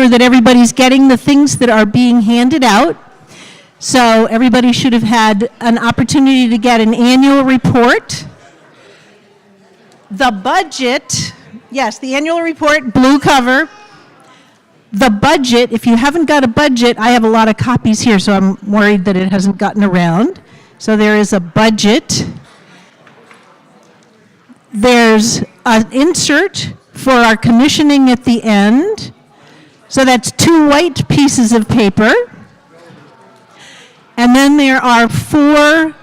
sure that everybody's getting the things that are being handed out. So everybody should have had an opportunity to get an annual report. The budget, yes, the annual report, blue cover. The budget, if you haven't got a budget, I have a lot of copies here, so I'm worried that it hasn't gotten around. So there is a budget. There's an insert for our commissioning at the end. So that's 2 white pieces of paper. And then there are 4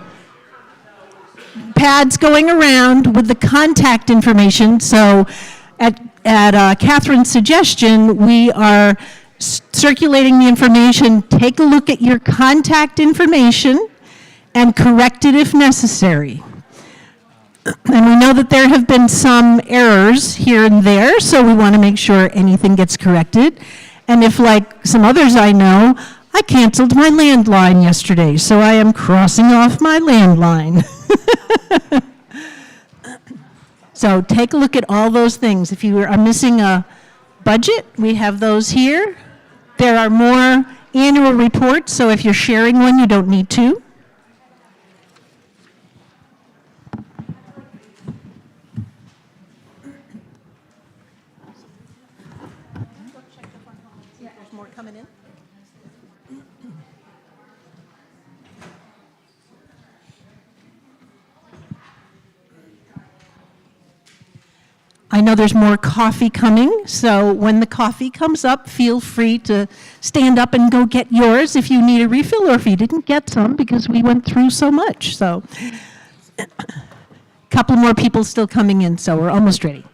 pads going around with the contact information. So at Catherine's suggestion, we are circulating the information. Take a look at your contact information and correct it if necessary. And we know that there have been some errors here and there, so we want to make sure anything gets corrected. And if, like some others I know, I canceled my landline yesterday, so I am crossing off my landline. So take a look at all those things. If you are missing a budget, we have those here. There are more annual reports, so if you're sharing one, you don't need to. There's more coming in. I know there's more coffee coming, so when the coffee comes up, feel free to stand up and go get yours if you need a refill or if you didn't get some because we went through so much. So a couple more people still coming in, so we're almost ready.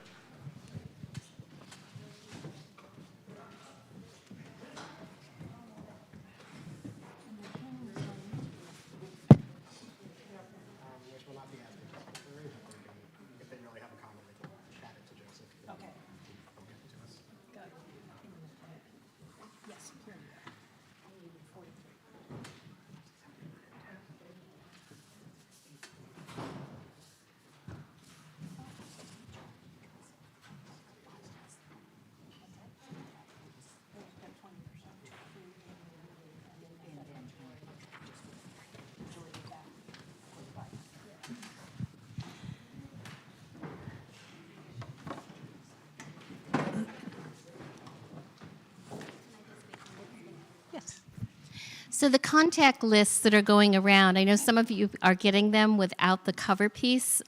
So the contact lists that are going around, I know some of you are getting them without the cover piece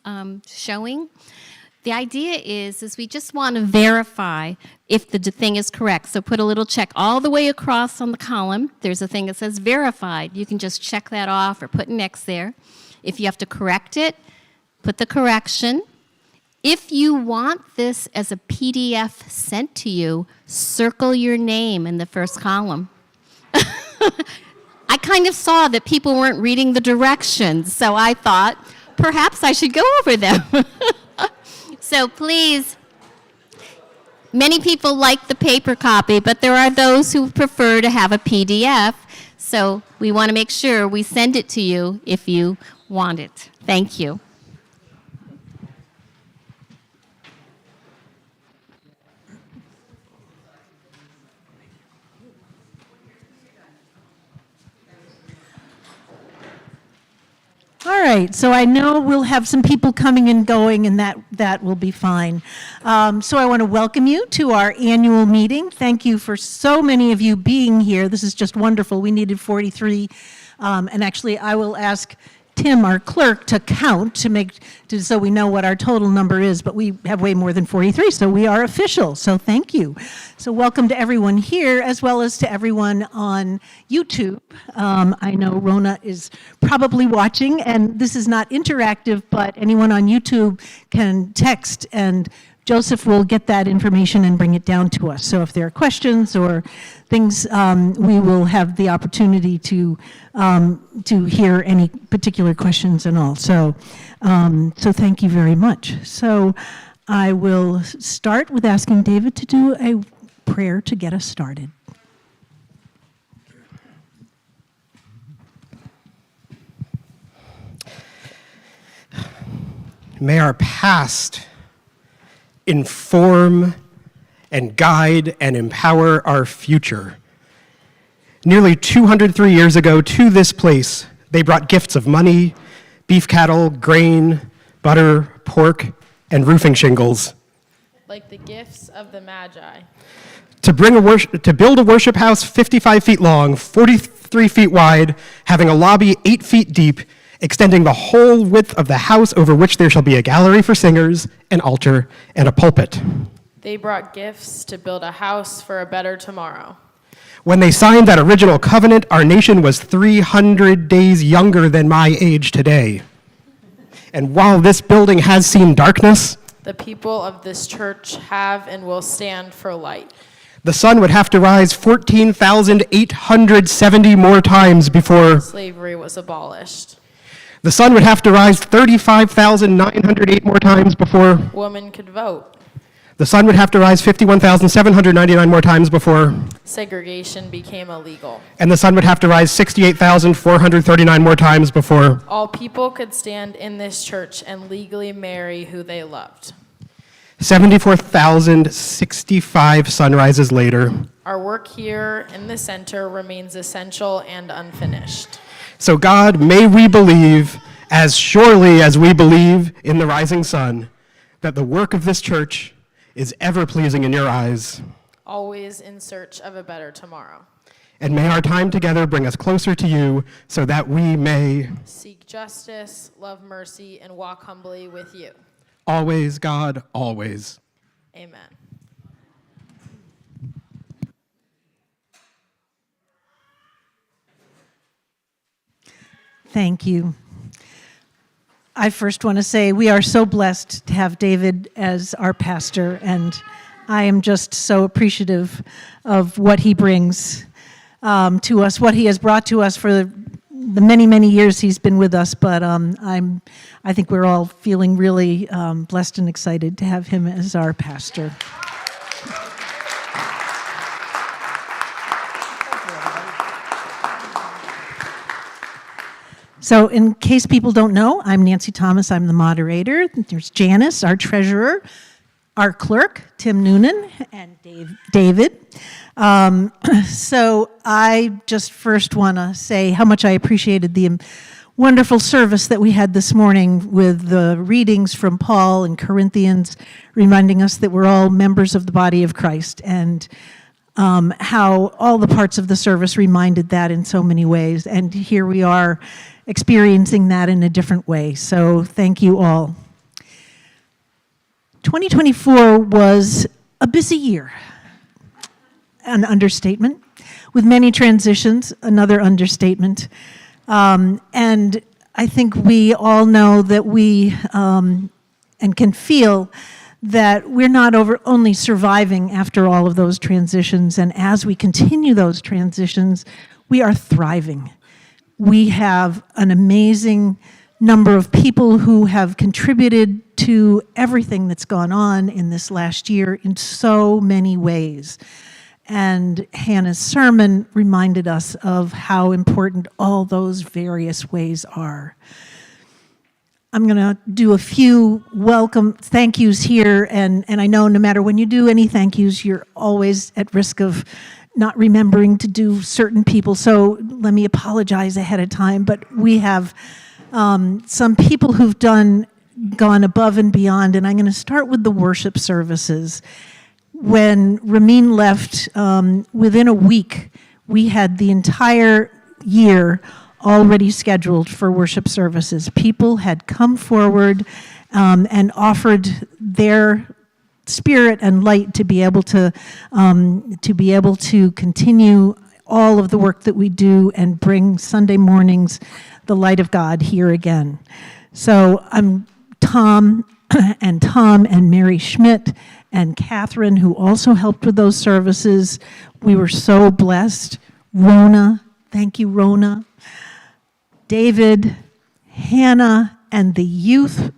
showing. The idea is we just want to verify if the thing is correct. So put a little check all the way across on the column. There's a thing that says verified. You can just check that off or put an X there. If you have to correct it, put the correction. If you want this as a PDF sent to you, circle your name in the first column. I kind of saw that people weren't reading the directions, so I thought perhaps I should go over them. So please, many people like the paper copy, but there are those who prefer to have a PDF, so we want to make sure we send it to you if you want it. Thank you. All right, so I know we'll have some people coming and going, and that will be fine. So I want to welcome you to our annual meeting. Thank you for so many of you being here. This is just wonderful. We needed 43, and actually I will ask Tim, our clerk, to count so we know what our total number is, but we have way more than 43, so we are official, so thank you. So welcome to everyone here, as well as to everyone on YouTube. I know Rona is probably watching, and this is not interactive, but anyone on YouTube can text, and Joseph will get that information and bring it down to us. So if there are questions or things, we will have the opportunity to hear any particular questions and all. So, so thank you very much. So I will start with asking David to do a prayer to get us started. May our past inform and guide and empower our future. Nearly 203 years ago to this place, they brought gifts of money, beef cattle, grain, butter, pork, and roofing shingles. Like the gifts of the Magi. To build a worship house 55 feet long, 43 feet wide, having a lobby 8 feet deep, extending the whole width of the house, over which there shall be a gallery for singers, an altar, and a pulpit. They brought gifts to build a house for a better tomorrow. When they signed that original covenant, our nation was 300 days younger than my age today. And while this building has seen darkness, The people of this church have and will stand for light. the sun would have to rise 14,870 more times before Slavery was abolished. the sun would have to rise 35,908 more times before Women could vote. the sun would have to rise 51,799 more times before, Segregation became illegal. and the sun would have to rise 68,439 more times before. All people could stand in this church and legally marry who they loved. 74,065 sunrises later. Our work here in the center remains essential and unfinished. So God, may we believe, as surely as we believe in the rising sun, that the work of this church is ever pleasing in your eyes. Always in search of a better tomorrow. And may our time together bring us closer to you so that we may Seek justice, love mercy, and walk humbly with you. always, God, always. Amen. Thank you. I first want to say we are so blessed to have David as our pastor, and I am just so appreciative of what he brings to us, what he has brought to us for the many, many years he's been with us. But I think we're all feeling really blessed and excited to have him as our pastor. So in case people don't know, I'm Nancy Thomas. I'm the moderator. There's Janice, our treasurer, our clerk, Tim Noonan, and David. So I just first want to say how much I appreciated the wonderful service that we had this morning with the readings from Paul and Corinthians, reminding us that we're all members of the body of Christ, and how all the parts of the service reminded that in so many ways. And here we are experiencing that in a different way. So thank you all. 2024 was a busy year, an understatement, with many transitions, another understatement. And I think we all know that we and can feel that we're not only surviving after all of those transitions, and as we continue those transitions, we are thriving. We have an amazing number of people who have contributed to everything that's gone on in this last year in so many ways. And Hannah's sermon reminded us of how important all those various ways are. I'm going to do a few welcome thank yous here, and I know no matter when you do any thank yous, you're always at risk of not remembering to do certain people, so let me apologize ahead of time, but we have some people who've gone above and beyond, and I'm going to start with the worship services. When Ramin left, within a week, we had the entire year already scheduled for worship services. People had come forward and offered their spirit and light to be able to continue all of the work that we do and bring Sunday mornings the light of God here again. So I'm Tom and Mary Schmidt and Catherine, who also helped with those services. We were so blessed. Rona, thank you, Rona. David, Hannah, and the youth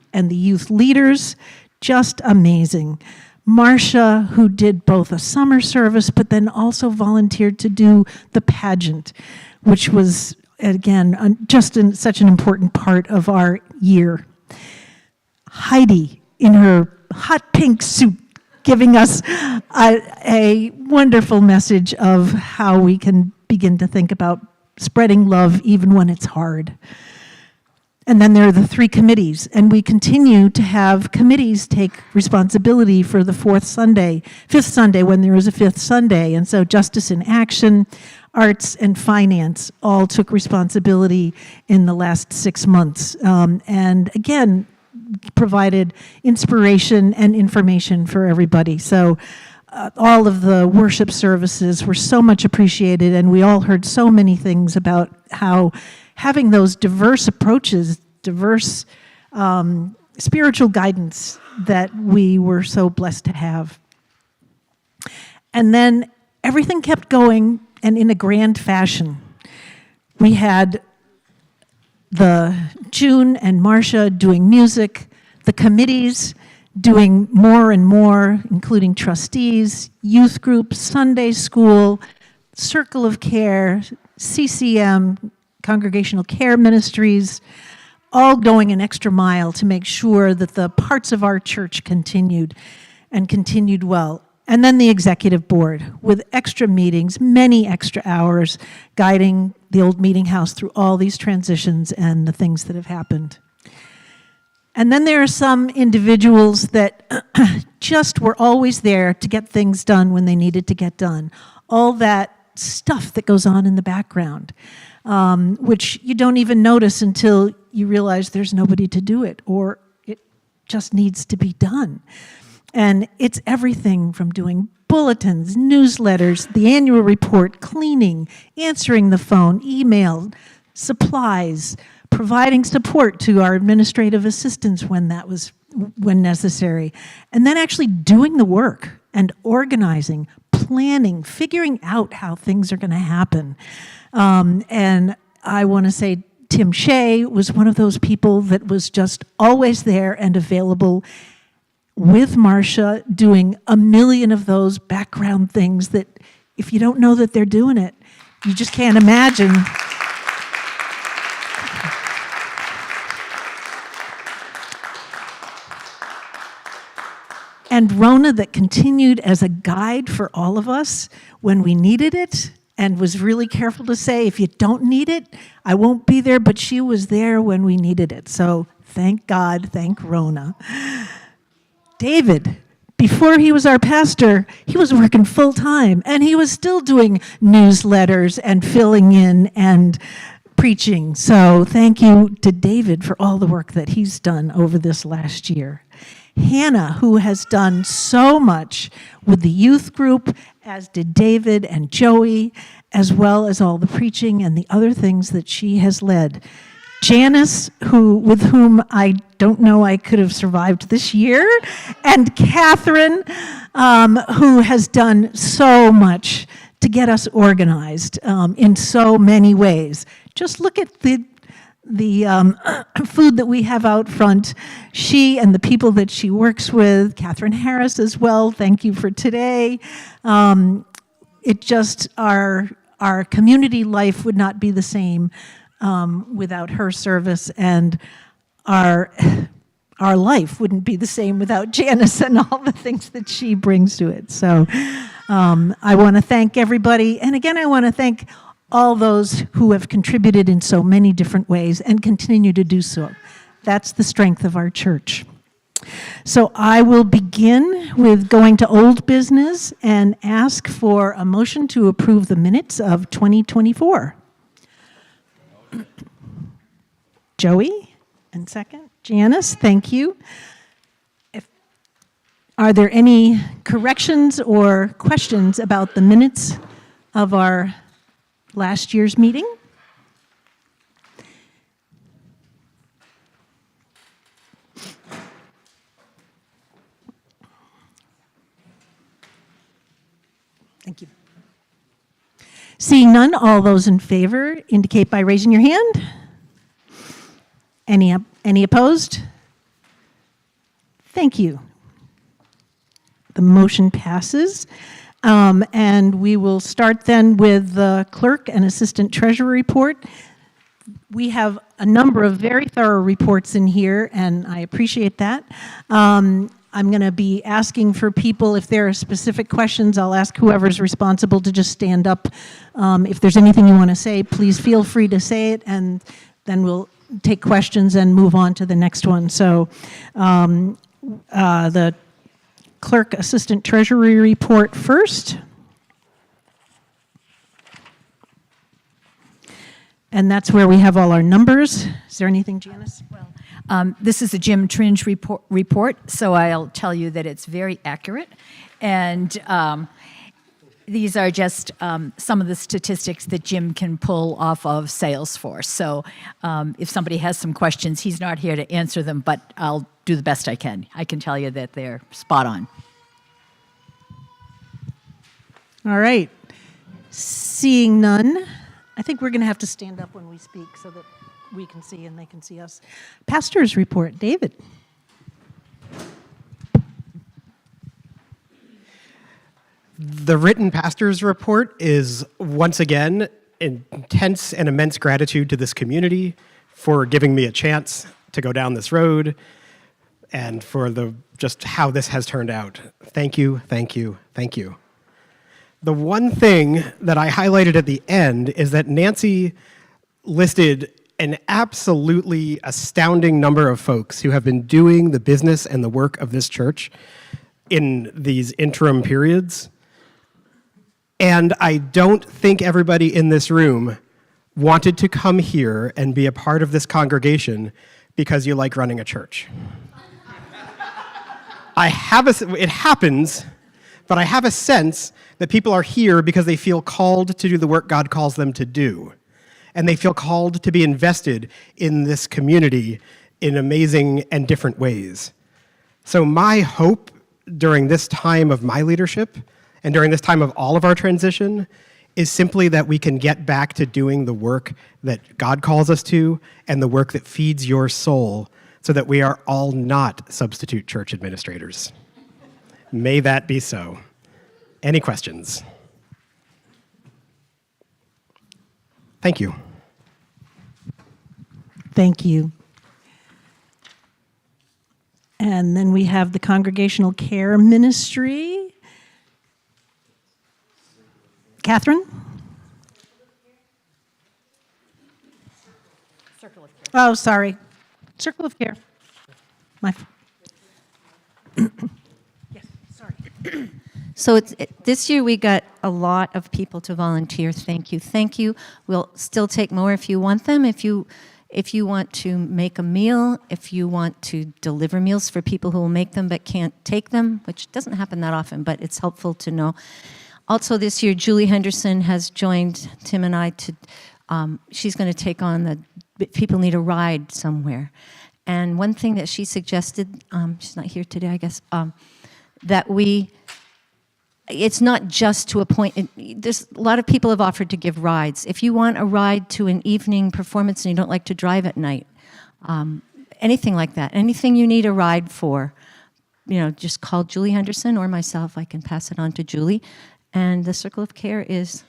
leaders, just amazing. Marcia, who did both a summer service, but then also volunteered to do the pageant, which was, again, just such an important part of our year. Heidi, in her hot pink suit, giving us a wonderful message of how we can begin to think about spreading love even when it's hard. And then there are the 3 committees, and we continue to have committees take responsibility for the fifth Sunday, when there is a fifth Sunday. And so Justice in Action, Arts, and Finance all took responsibility in the last 6 months. And again, provided inspiration and information for everybody. So all of the worship services were so much appreciated, and we all heard so many things about how having those diverse approaches, diverse spiritual guidance that we were so blessed to have. And then everything kept going, and in a grand fashion. We had June and Marcia doing music, the committees doing more and more, including trustees, youth groups, Sunday school, Circle of Care, CCM, Congregational Care Ministries, all going an extra mile to make sure that the parts of our church continued and continued well. And then the executive board with extra meetings, many extra hours, guiding the old meeting house through all these transitions and the things that have happened. And then there are some individuals that just were always there to get things done when they needed to get done. All that stuff that goes on in the background, which you don't even notice until you realize there's nobody to do it, or it just needs to be done. And it's everything from doing bulletins, newsletters, the annual report, cleaning, answering the phone, email, supplies, providing support to our administrative assistants when necessary, and then actually doing the work and organizing, planning, figuring out how things are going to happen. And I want to say Tim Shea was one of those people that was just always there and available with Marcia, doing a million of those background things that if you don't know that they're doing it, you just can't imagine. And Rona, that continued as a guide for all of us when we needed it, and was really careful to say, if you don't need it, I won't be there, but she was there when we needed it. So thank God, thank Rona. David, before he was our pastor, he was working full-time, and he was still doing newsletters and filling in and preaching. So thank you to David for all the work that he's done over this last year. Hannah, who has done so much with the youth group, as did David and Joey, as well as all the preaching and the other things that she has led. Janice, with whom I don't know I could have survived this year, and Catherine, who has done so much to get us organized in so many ways. Just look at the food that we have out front. She and the people that she works with, Catherine Harris as well, thank you for today. It just, our community life would not be the same without her service, and our life wouldn't be the same without Janice and all the things that she brings to it. So I want to thank everybody, and again, I want to thank all those who have contributed in so many different ways and continue to do so. That's the strength of our church. So I will begin with going to old business and ask for a motion to approve the minutes of 2024. Joey, and second. Janice, thank you. Are there any corrections or questions about the minutes of our last year's meeting? Thank you. Seeing none, all those in favor indicate by raising your hand. Any opposed? Thank you. The motion passes. And we will start then with the clerk and assistant treasurer report. We have a number of very thorough reports in here, and I appreciate that. I'm going to be asking for people, if there are specific questions, I'll ask whoever's responsible to just stand up. If there's anything you want to say, please feel free to say it, and then we'll take questions and move on to the next one. So the clerk assistant treasury report first. And that's where we have all our numbers. Is there anything, Janice? This is a Jim Tringe report, so I'll tell you that it's very accurate. And these are just some of the statistics that Jim can pull off of Salesforce. So if somebody has some questions, he's not here to answer them, but I'll do the best I can. I can tell you that they're spot on. All right. Seeing none, I think we're going to have to stand up when we speak so that we can see and they can see us. Pastor's report, David. The written pastor's report is, once again, intense and immense gratitude to this community for giving me a chance to go down this road and for just how this has turned out. Thank you, thank you, thank you. The one thing that I highlighted at the end is that Nancy listed an absolutely astounding number of folks who have been doing the business and the work of this church in these interim periods. And I don't think everybody in this room wanted to come here and be a part of this congregation because you like running a church. It happens, but I have a sense that people are here because they feel called to do the work God calls them to do. And they feel called to be invested in this community in amazing and different ways. So my hope during this time of my leadership and during this time of all of our transition is simply that we can get back to doing the work that God calls us to and the work that feeds your soul so that we are all not substitute church administrators. May that be so. Any questions? Thank you. Thank you. And then we have the Congregational Care Ministry. Catherine? Circle of Care. Oh, sorry. Circle of Care. Yes, sorry. So this year we got a lot of people to volunteer. Thank you. Thank you. We'll still take more if you want them. If you want to make a meal, if you want to deliver meals for people who will make them but can't take them, which doesn't happen that often, but it's helpful to know. Also this year, Julie Henderson has joined Tim and I to, she's going to take on the people need a ride somewhere. And one thing that she suggested, she's not here today, I guess, that it's not just to a point. There's a lot of people have offered to give rides. If you want a ride to an evening performance and you don't like to drive at night, anything like that, anything you need a ride for, just call Julie Henderson or myself. I can pass it on to Julie. And the Circle of Care is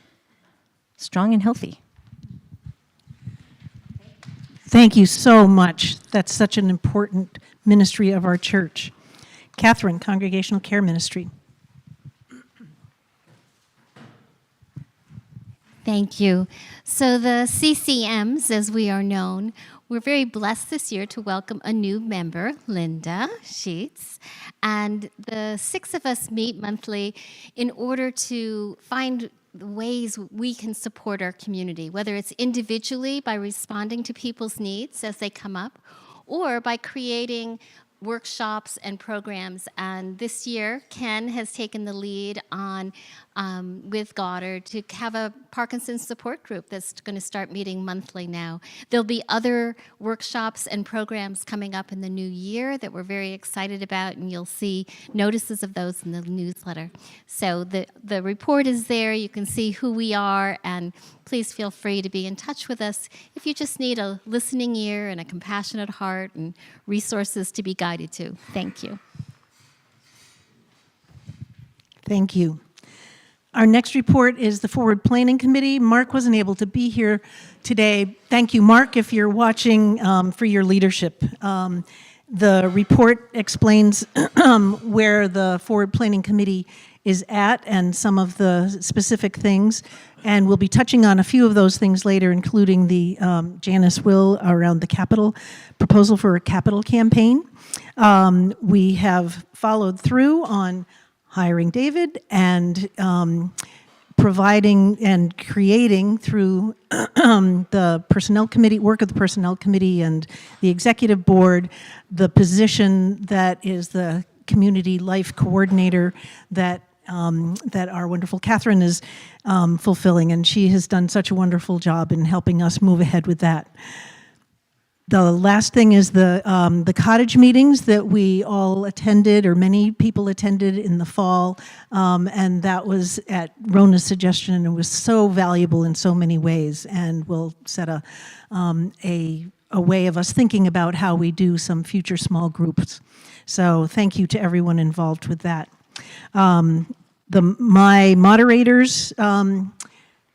strong and healthy. Thank you so much. That's such an important ministry of our church. Catherine, Congregational Care Ministry. Thank you. So the CCMs, as we are known, we're very blessed this year to welcome a new member, Linda Sheets. And the 6 of us meet monthly in order to find ways we can support our community, whether it's individually by responding to people's needs as they come up, or by creating workshops and programs. And this year, Ken has taken the lead on, with Goddard, to have a Parkinson's support group that's going to start meeting monthly now. There'll be other workshops and programs coming up in the new year that we're very excited about, and you'll see notices of those in the newsletter. So the report is there. You can see who we are, and please feel free to be in touch with us if you just need a listening ear and a compassionate heart and resources to be guided to. Thank you. Thank you. Our next report is the Forward Planning Committee. Mark wasn't able to be here today. Thank you, Mark, if you're watching, for your leadership. The report explains where the Forward Planning Committee is at and some of the specific things. And we'll be touching on a few of those things later, including the Janice Will around the capital proposal for a capital campaign. We have followed through on hiring David and providing and creating through the personnel committee, work of the personnel committee and the executive board, the position that is the community life coordinator that that our wonderful Catherine is fulfilling, and she has done such a wonderful job in helping us move ahead with that. The last thing is the cottage meetings that we all attended, or many people attended in the fall, and that was at Rona's suggestion, and it was so valuable in so many ways, and will set a way of us thinking about how we do some future small groups. So thank you to everyone involved with that. My moderators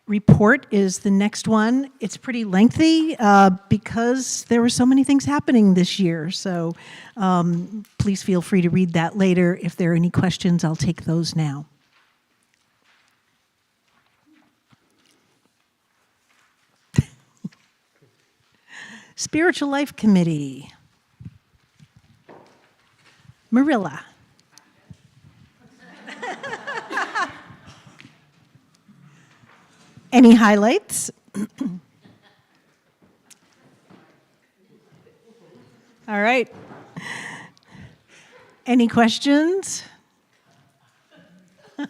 report is the next one. It's pretty lengthy because there were so many things happening this year. So please feel free to read that later. If there are any questions, I'll take those now. Spiritual Life Committee. Marilla. Any highlights? All right. Any questions? No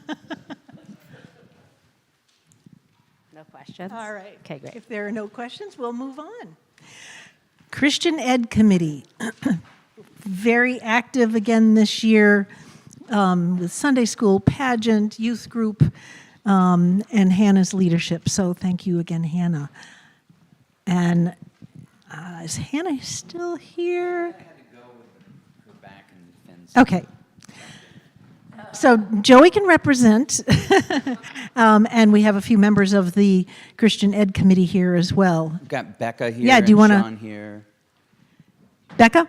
questions? All right. Okay, great. If there are no questions, we'll move on. Christian Ed Committee. Very active again this year with Sunday school, pageant, youth group, and Hannah's leadership. So thank you again, Hannah. And is Hannah still here? I had to go with her back and fins. Okay. So Joey can represent, and we have a few members of the Christian Ed Committee here as well. We've got Becca here. Yeah, do you and wanna- Sean here. Becca?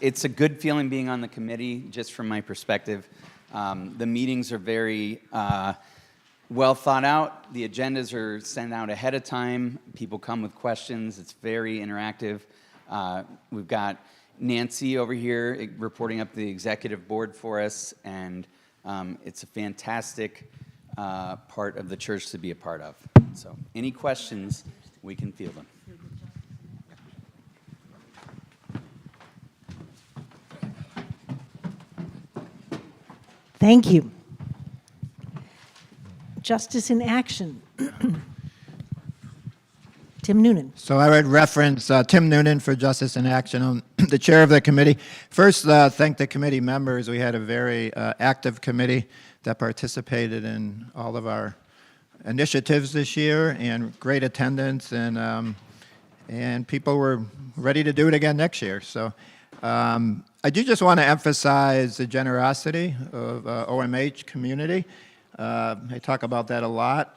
It's a good feeling being on the committee, just from my perspective. The meetings are very well thought out. The agendas are sent out ahead of time. People come with questions. It's very interactive. We've got Nancy over here reporting up the executive board for us, and it's a fantastic part of the church to be a part of. So any questions, we can field them. Thank you. Justice in Action. Tim Noonan. So I would reference Tim Noonan for Justice in Action. I'm the chair of the committee. First, thank the committee members. We had a very active committee that participated in all of our initiatives this year, and great attendance, and people were ready to do it again next year. So I do just want to emphasize the generosity of OMH community. I talk about that a lot.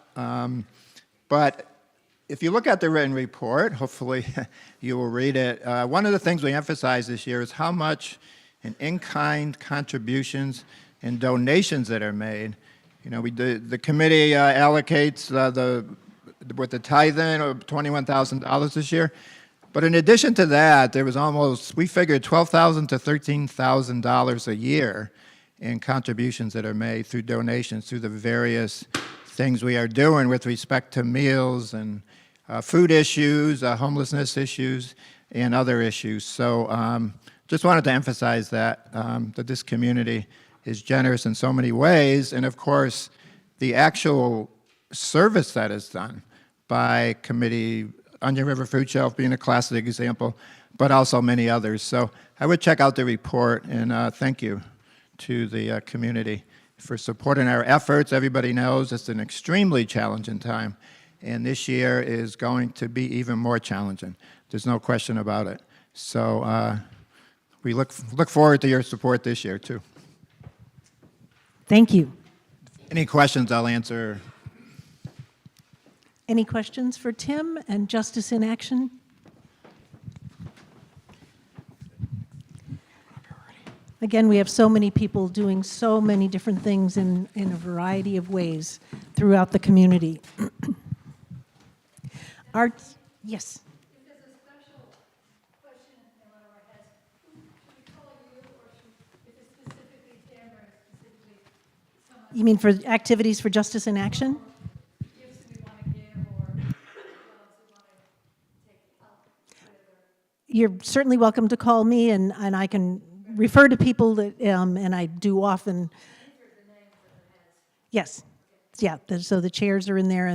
But if you look at the written report, hopefully you will read it. One of the things we emphasize this year is how much in-kind contributions and donations that are made. You know, the committee allocates with the tithing of $21,000 this year. But in addition to that, there was almost, we figured $12,000 to $13,000 a year in contributions that are made through donations, through the various things we are doing with respect to meals and food issues, homelessness issues, and other issues. So just wanted to emphasize that this community is generous in so many ways. And of course, the actual service that is done by committee, Onion River Food Shelf being a classic example, but also many others. So I would check out the report, and thank you to the community for supporting our efforts. Everybody knows it's an extremely challenging time, and this year is going to be even more challenging. There's no question about it. So we look forward to your support this year, too. Thank you. Any questions, I'll answer. Any questions for Tim and Justice in Action? Again, we have so many people doing so many different things in a variety of ways throughout the community. Arts, yes. You mean for activities for Justice in Action? You're certainly welcome to call me, and I can refer to people that, and I do often. Yes, yeah, so the chairs are in there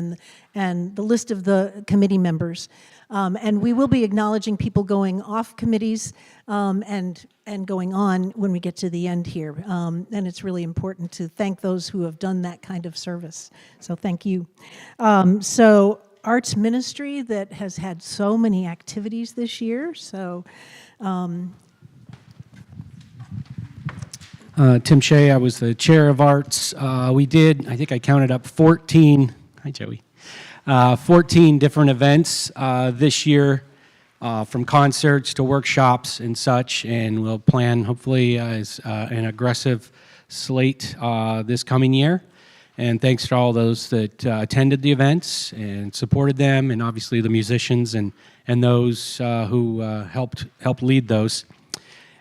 and the list of the committee members. And we will be acknowledging people going off committees and going on when we get to the end here. And it's really important to thank those who have done that kind of service. So thank you. So Arts Ministry that has had so many activities this year. So Tim Shea, I was the chair of arts. We did, I think I counted up 14, hi Joey, 14 different events this year, from concerts to workshops and such, and we'll plan hopefully as an aggressive slate this coming year. And thanks to all those that attended the events and supported them, and obviously the musicians and those who helped lead those.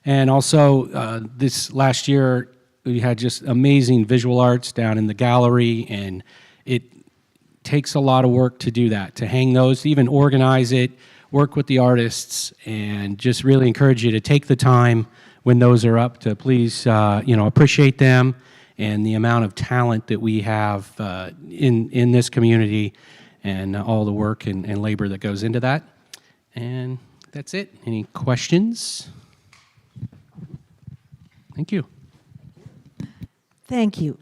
And also, this last year, we had just amazing visual arts down in the gallery, and it takes a lot of work to do that, to hang those, to even organize it, work with the artists, and just really encourage you to take the time when those are up to please, appreciate them and the amount of talent that we have in this community, and all the work and labor that goes into that. And that's it. Any questions? Thank you. thank you.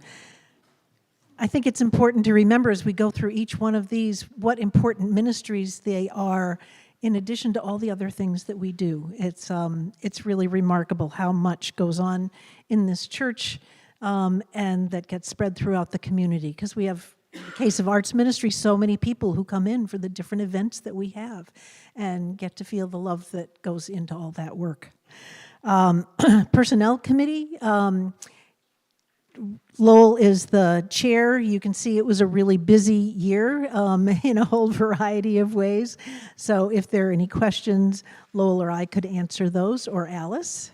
I think it's important to remember as we go through each one of these what important ministries they are in addition to all the other things that we do. It's really remarkable how much goes on in this church and that gets spread throughout the community, because we have, in the case of Arts Ministry, so many people who come in for the different events that we have and get to feel the love that goes into all that work. Personnel Committee, Lowell is the chair. You can see it was a really busy year in a whole variety of ways. So if there are any questions, Lowell or I could answer those, or Alice.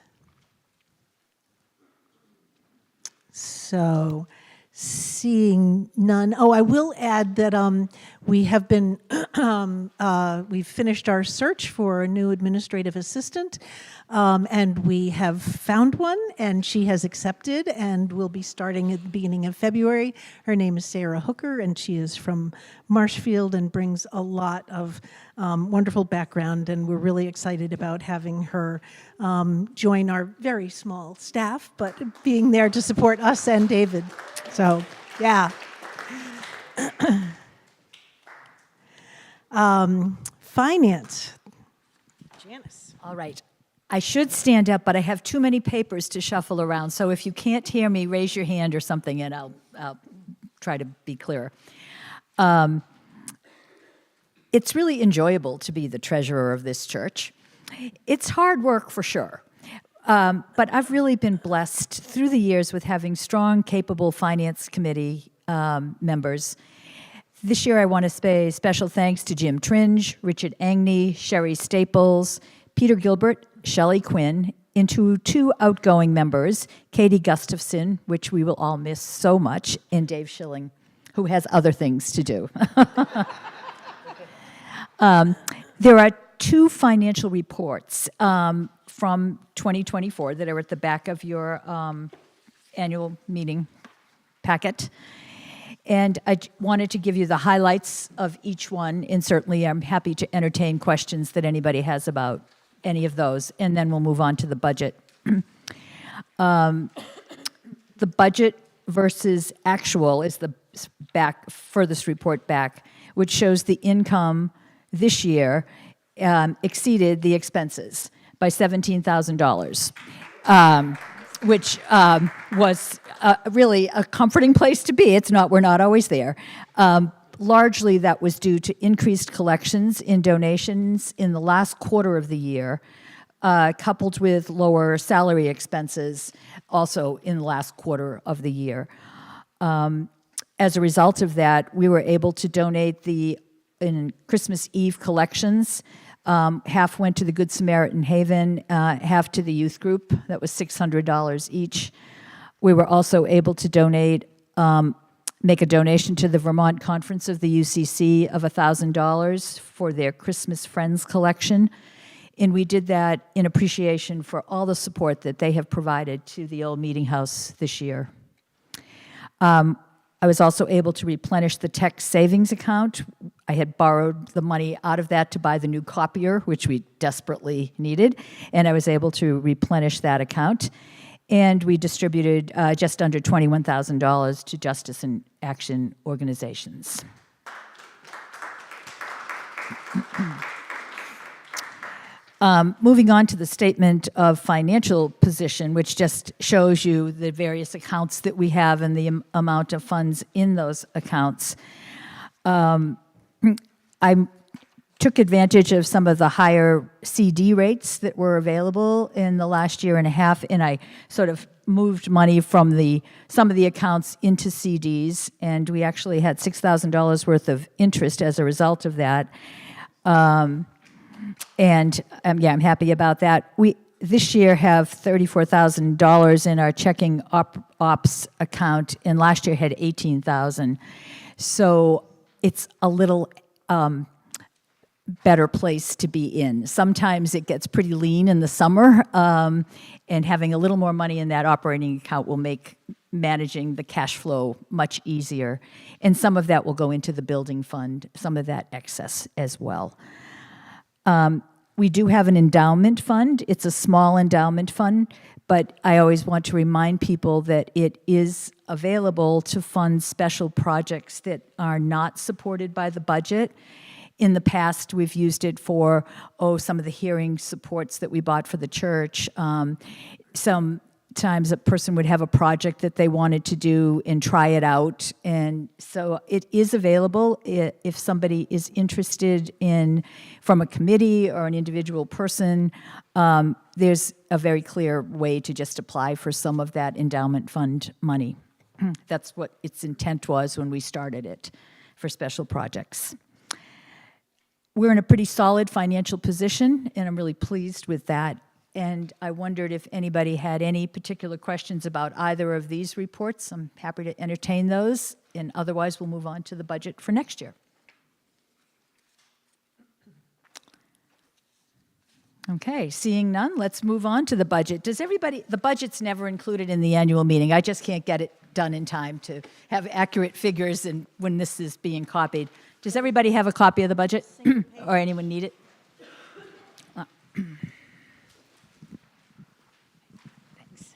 So seeing none. Oh, I will add that we have been, we've finished our search for a new administrative assistant, and we have found one, and she has accepted and will be starting at the beginning of February. Her name is Sarah Hooker, and she is from Marshfield and brings a lot of wonderful background, and we're really excited about having her join our very small staff, but being there to support us and David. So, yeah. Finance. Janice. All right. I should stand up, but I have too many papers to shuffle around. So if you can't hear me, raise your hand or something, and I'll try to be clearer. It's really enjoyable to be the treasurer of this church. It's hard work for sure. But I've really been blessed through the years with having strong, capable finance committee members. This year I want to say special thanks to Jim Tringe, Richard Angney, Sherry Staples, Peter Gilbert, Shelley Quinn, and to two outgoing members, Katie Gustafson, which we will all miss so much, and Dave Schilling, who has other things to do. There are two financial reports from 2024 that are at the back of your annual meeting packet. And I wanted to give you the highlights of each one, and certainly I'm happy to entertain questions that anybody has about any of those, and then we'll move on to the budget. The budget versus actual is the furthest report back, which shows the income this year exceeded the expenses by $17,000, which was really a comforting place to be. We're not always there. largely that was due to increased collections in donations in the last quarter of the year, coupled with lower salary expenses also in the last quarter of the year. As a result of that, we were able to donate in Christmas Eve collections. Half went to the Good Samaritan Haven, half to the youth group. That was $600 each. We were also able to make a donation to the Vermont Conference of the UCC of $1,000 for their Christmas Friends collection. And we did that in appreciation for all the support that they have provided to the old meeting house this year. I was also able to replenish the tech savings account. I had borrowed the money out of that to buy the new copier, which we desperately needed, and I was able to replenish that account. And we distributed just under $21,000 to Justice and Action organizations. Moving on to the statement of financial position, which just shows you the various accounts that we have and the amount of funds in those accounts. I took advantage of some of the higher CD rates that were available in the last year and a half, and I sort of moved money from some of the accounts into CDs, and we actually had $6,000 worth of interest as a result of that. I'm happy about that. We this year have $34,000 in our checking ops account, and last year had $18,000. So it's a little better place to be in. Sometimes it gets pretty lean in the summer, and having a little more money in that operating account will make managing the cash flow much easier. And some of that will go into the building fund, some of that excess as well. We do have an endowment fund. It's a small endowment fund, but I always want to remind people that it is available to fund special projects that are not supported by the budget. In the past, we've used it for, some of the hearing supports that we bought for the church. Sometimes a person would have a project that they wanted to do and try it out. And so it is available if somebody is interested in, from a committee or an individual person, there's a very clear way to just apply for some of that endowment fund money. That's what its intent was when we started it, for special projects. We're in a pretty solid financial position, and I'm really pleased with that. And I wondered if anybody had any particular questions about either of these reports. I'm happy to entertain those, and otherwise we'll move on to the budget for next year. Okay, seeing none, let's move on to the budget. The budget's never included in the annual meeting. I just can't get it done in time to have accurate figures and when this is being copied. Does everybody have a copy of the budget? Or anyone need it? Thanks.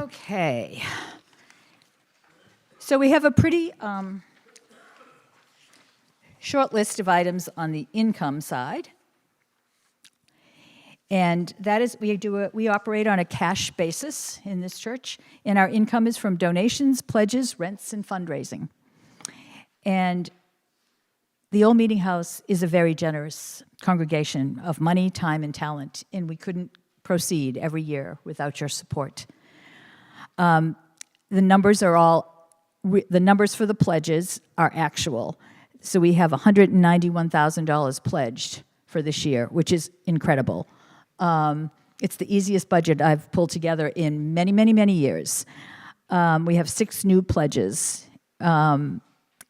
Okay. So we have a pretty short list of items on the income side. And that is, we operate on a cash basis in this church, and our income is from donations, pledges, rents, and fundraising. And the old meeting house is a very generous congregation of money, time, and talent, and we couldn't proceed every year without your support. The numbers for the pledges are actual. So we have $191,000 pledged for this year, which is incredible. It's the easiest budget I've pulled together in many, many, many years. We have 6 new pledges, and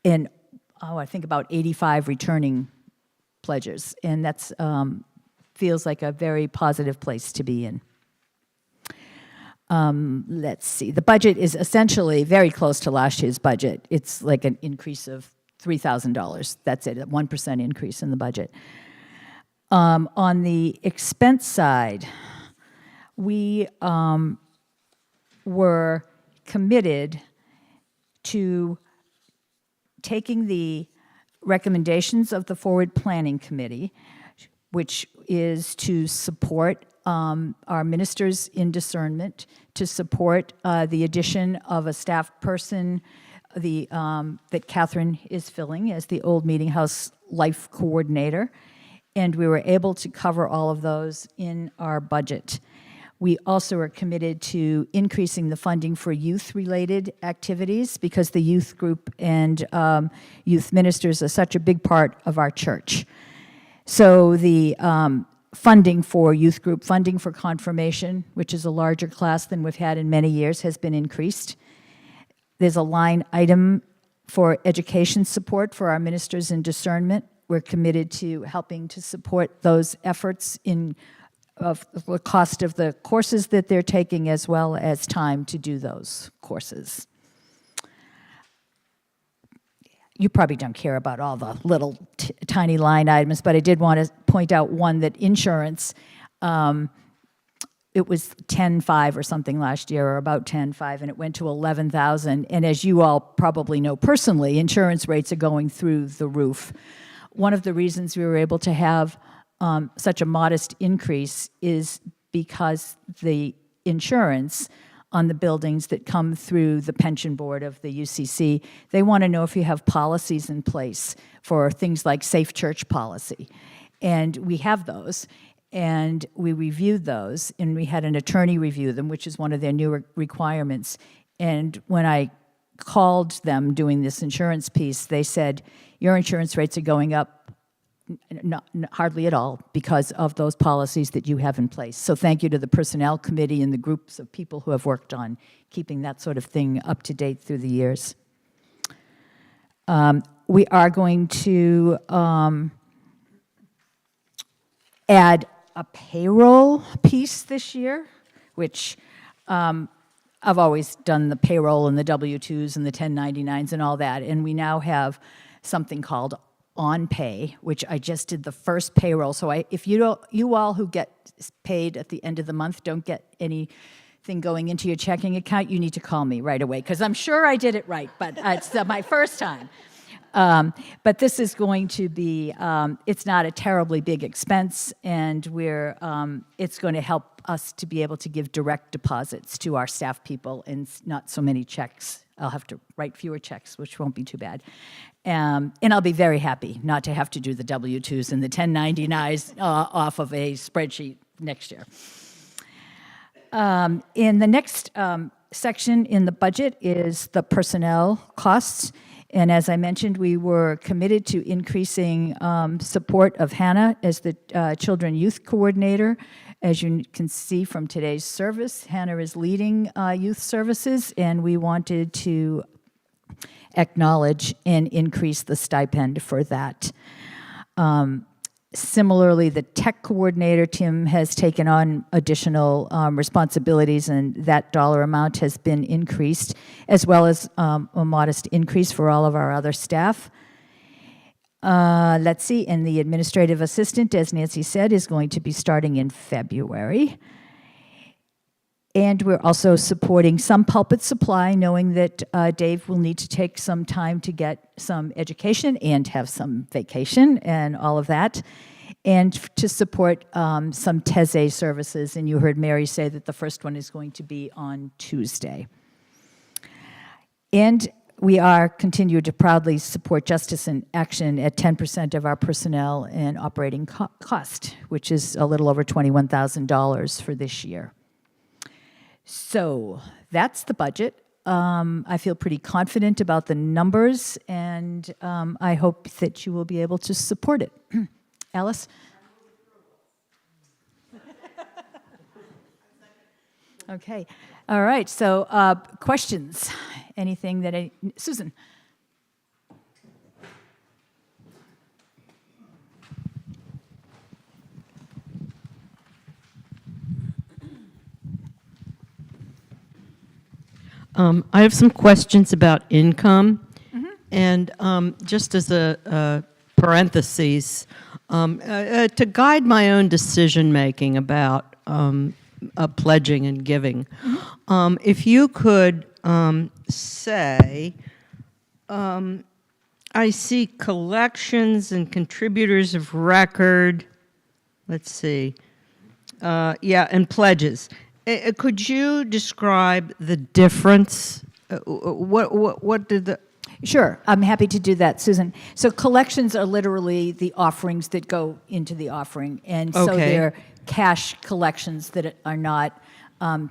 I think about 85 returning pledges, and that's feels like a very positive place to be in. Let's see. The budget is essentially very close to last year's budget. It's like an increase of $3,000. That's it, a 1% increase in the budget. On the expense side, we were committed to taking the recommendations of the Forward Planning Committee, which is to support our ministers in discernment to support the addition of a staff person that Catherine is filling as the Old Meeting House Life Coordinator. And we were able to cover all of those in our budget. We also are committed to increasing the funding for youth-related activities because the youth group and youth ministers are such a big part of our church. So the funding for youth group, funding for confirmation, which is a larger class than we've had in many years, has been increased. There's a line item for education support for our ministers in discernment. We're committed to helping to support those efforts of the cost of the courses that they're taking as well as time to do those courses. You probably don't care about all the little tiny line items, but I did want to point out one that insurance, it was 10.5 or something last year, or about 10.5, and it went to 11,000. And as you all probably know personally, insurance rates are going through the roof. One of the reasons we were able to have such a modest increase is because the insurance on the buildings that come through the pension board of the UCC, they want to know if you have policies in place for things like safe church policy. And we have those, and we reviewed those, and we had an attorney review them, which is one of their new requirements. And when I called them doing this insurance piece, they said, your insurance rates are going up not hardly at all because of those policies that you have in place. So thank you to the Personnel Committee and the groups of people who have worked on keeping that sort of thing up to date through the years. We are going to add a payroll piece this year, which I've always done the payroll and the W-2s and the 1099s and all that, and we now have something called on pay, which I just did the first payroll. So if you all who get paid at the end of the month don't get anything going into your checking account, you need to call me right away because I'm sure I did it right, but it's my first time. But this is going to be, it's not a terribly big expense, and it's going to help us to be able to give direct deposits to our staff people and not so many checks. I'll have to write fewer checks, which won't be too bad. And I'll be very happy not to have to do the W-2s and the 1099s off of a spreadsheet next year. In the next section in the budget is the personnel costs. And as I mentioned, we were committed to increasing support of Hannah as the Children Youth Coordinator. As you can see from today's service, Hannah is leading youth services, and we wanted to acknowledge and increase the stipend for that. Similarly, the tech coordinator, Tim, has taken on additional responsibilities, and that dollar amount has been increased, as well as a modest increase for all of our other staff. Let's see, and the administrative assistant, as Nancy said, is going to be starting in February. And we're also supporting some pulpit supply, knowing that Dave will need to take some time to get some education and have some vacation and all of that, and to support some TESE services. And you heard Mary say that the first one is going to be on Tuesday. And we are continuing to proudly support Justice in Action at 10% of our personnel and operating cost, which is a little over $21,000 for this year. So that's the budget. I feel pretty confident about the numbers, and I hope that you will be able to support it. Alice? Okay. All right. So questions? Anything that Susan? I have some questions about income, and just as a parentheses, to guide my own decision-making about pledging and giving, if you could say, I see collections and contributors of record, let's see, Yeah, and pledges. Could you describe the difference? What did the... Sure, I'm happy to do that, Susan. So collections are literally the offerings that go into the offering, and so Okay. they're cash collections that are not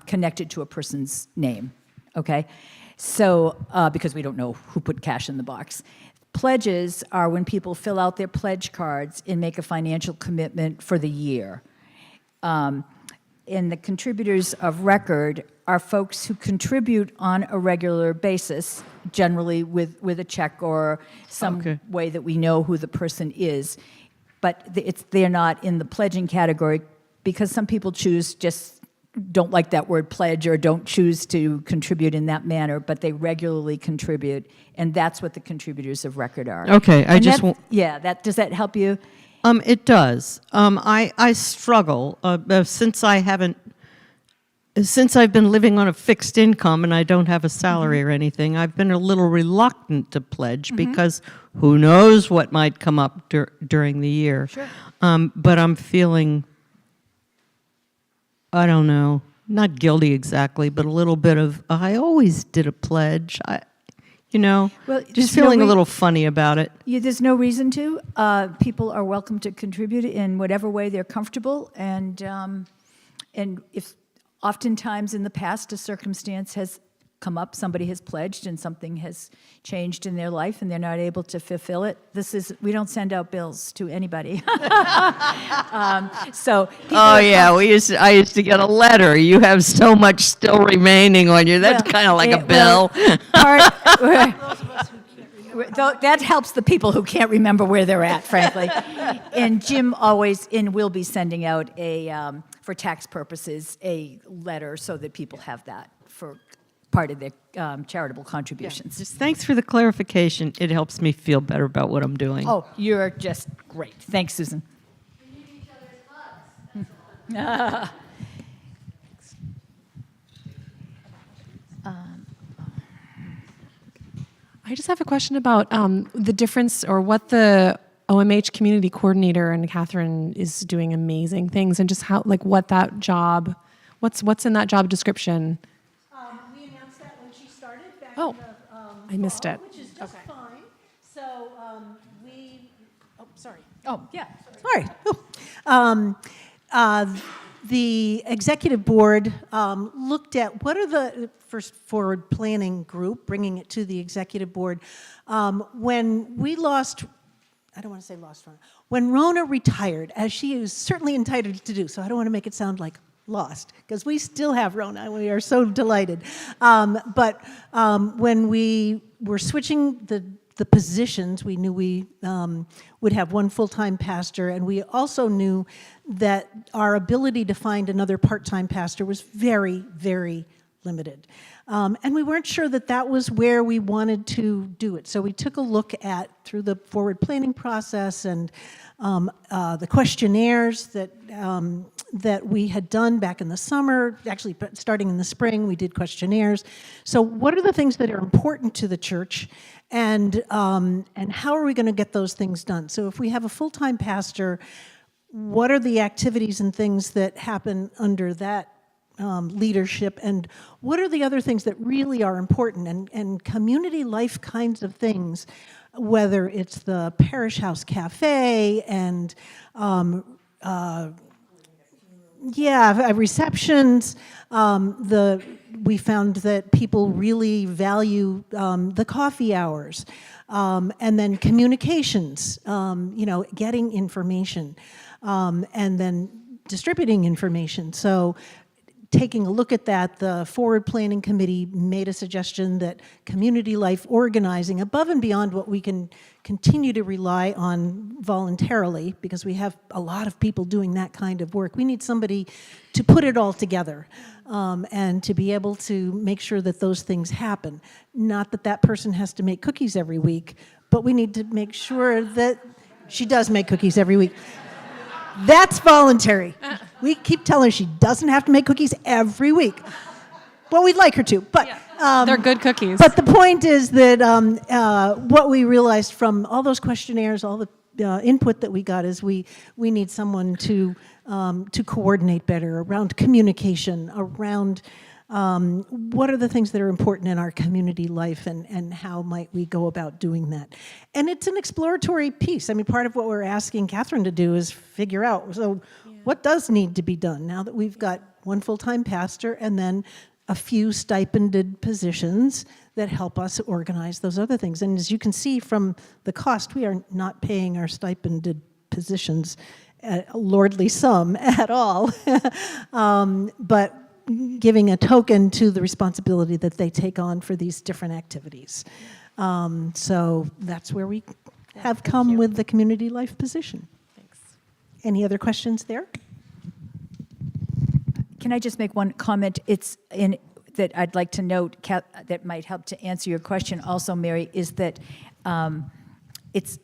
connected to a person's name, okay? So, because we don't know who put cash in the box. Pledges are when people fill out their pledge cards and make a financial commitment for the year. And the contributors of record are folks who contribute on a regular basis, generally with a check or some Okay. way that we know who the person is. But they're not in the pledging category because some people don't like that word pledge or don't choose to contribute in that manner, but they regularly contribute, and that's what the contribitors of record are. Okay, I And just that's- Yeah, does that help you? It does. I struggle since I've been living on a fixed income and I don't have a salary or anything. I've been a little reluctant to pledge because who knows what might come up during the year. Sure. But I'm feeling, I don't know, not guilty exactly, but a little bit of I always did a pledge. Well, there's just no feeling a rea- little funny about it. Yeah, there's no reason to. People are welcome to contribute in whatever way they're comfortable, and if oftentimes in the past a circumstance has come up, somebody has pledged and something has changed in their life and they're not able to fulfill it. We don't send out bills to anybody. So people Oh are yeah, I used to get a letter. You have so much still remaining on you. That's kind of like a bill. That helps the people who can't remember where they're at, frankly. And Jim always will be sending out for tax purposes, a letter so that people have that for part of their charitable contributions. Just thanks for the clarification. It helps me feel better about what I'm doing. Oh, you're just great. Thanks, Susan. I just have a question about the difference or what the OMH community coordinator and Catherine is doing amazing things, and just how, like, what that job, what's in that job description? We announced that when she started back Oh, in the I missed it. which is just fine. So sorry. Oh, yeah. Sorry. The executive board looked at what are the first forward planning group, bringing it to the executive board. When we lost, I don't want to say lost Rona, when Rona retired, as she is certainly entitled to do, so I don't want to make it sound like lost, because we still have Rona, and we are so delighted. But when we were switching the positions, we knew we would have one full-time pastor, and we also knew that our ability to find another part-time pastor was very, very limited. And we weren't sure that that was where we wanted to do it. So we took a look at, through the forward planning process and the questionnaires that we had done back in the summer, actually starting in the spring, we did questionnaires. So what are the things that are important to the church, and how are we going to get those things done? So if we have a full-time pastor, what are the activities and things that happen under that leadership, and what are the other things that really are important, and community life kinds of things, whether it's the parish house cafe and receptions. We found that people really value the coffee hours, and then communications, getting information, and then distributing information. So taking a look at that, the forward planning committee made a suggestion that community life organizing, above and beyond what we can continue to rely on voluntarily, because we have a lot of people doing that kind of work. We need somebody to put it all together, and to be able to make sure that those things happen. Not that that person has to make cookies every week, but we need to make sure that she does make cookies every week. That's voluntary. We keep telling her she doesn't have to make cookies every week. Well, we'd like her to, but They're good cookies. But the point is that what we realized from all those questionnaires, all the input that we got is we need someone to coordinate better around communication, around what are the things that are important in our community life, and how might we go about doing that. And it's an exploratory piece. I mean, part of what we're asking Catherine to do is figure out, so what does need to be done now that we've got one full-time pastor and then a few stipended positions that help us organize those other things. And as you can see from the cost, we are not paying our stipended positions a lordly sum at all, but giving a token to the responsibility that they take on for these different activities. So that's where we have come with the community life position. Thanks. Any other questions there? Can I just make one comment? It's in that I'd like to note that might help to answer your question also, Mary, is that it's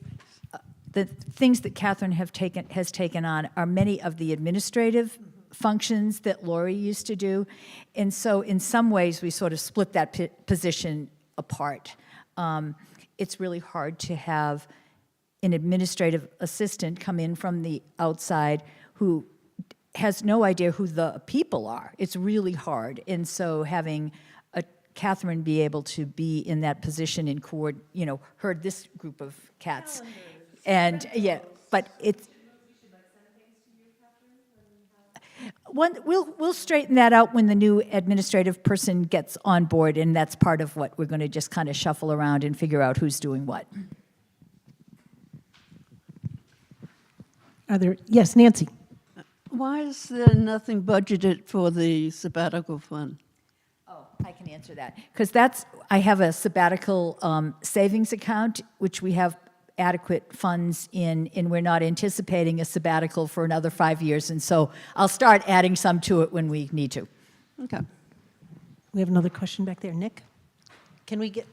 the things that Catherine has taken on are many of the administrative functions that Lori used to do. And so in some ways, we sort of split that position apart. It's really hard to have an administrative assistant come in from the outside who has no idea who the people are. It's really hard. And so having Catherine be able to be in that position and herd this group of cats. And yeah, but it's, we'll straighten that out when the new administrative person gets on board, and that's part of what we're going to just kind of shuffle around and figure out who's doing what. Yes, Nancy. Why is there nothing budgeted for the sabbatical fund? Oh, I can answer that. Because I have a sabbatical savings account, which we have adequate funds in, and we're not anticipating a sabbatical for another 5 years. And so I'll start adding some to it when we need to. Okay. We have another question back there. Nick? Can we get...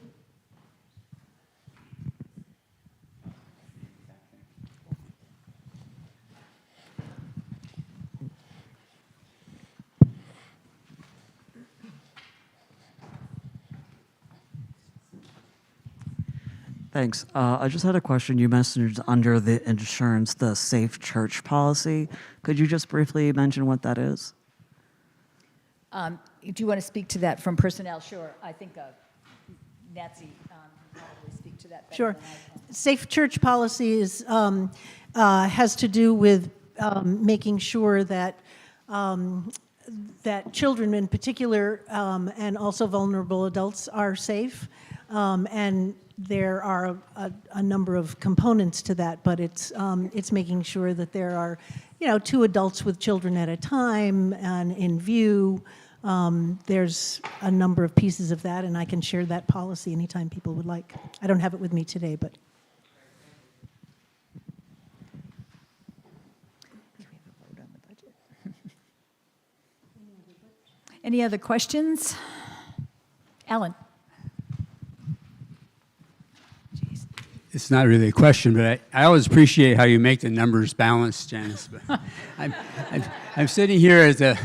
Thanks. I just had a question. You mentioned under the insurance, the safe church policy. Could you just briefly mention what that is? Do you want to speak to that from personnel? Sure. I think Nancy can probably speak to that better Sure. than I can. Safe church policy is, has to do with making sure that that children in particular and also vulnerable adults are safe. And there are a number of components to that, but it's making sure that there are, 2 adults with children at a time and in view. There's a number of pieces of that, and I can share that policy anytime people would like. I don't have it with me today, but. Any other questions? Alan? It's not really a question, but I always appreciate how you make the numbers balanced, Janice. But I'm sitting here as a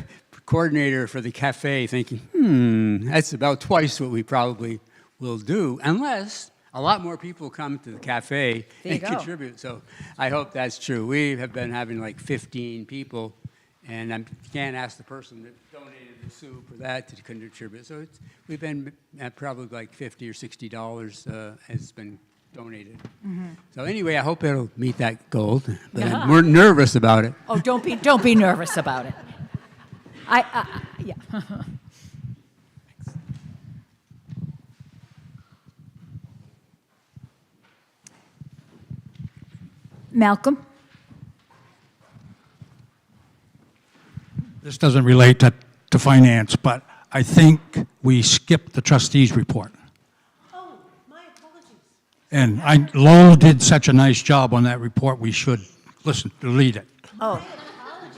coordinator for the cafe thinking, that's about twice what we probably will do, unless a lot more people come to the cafe and contribute. So I hope that's true. We have been having like 15 people, and I can't ask the person that donated the soup or that to contribute. So we've been at probably like $50 or $60 has been donated. So anyway, I hope it'll meet that goal. But we're nervous about it. Oh, don't be nervous about it. Yeah. Malcolm? This doesn't relate to finance, but I think we skipped the trustees' report. Oh, my apologies. And Lowell did such a nice job on that report, we should delete it. Oh.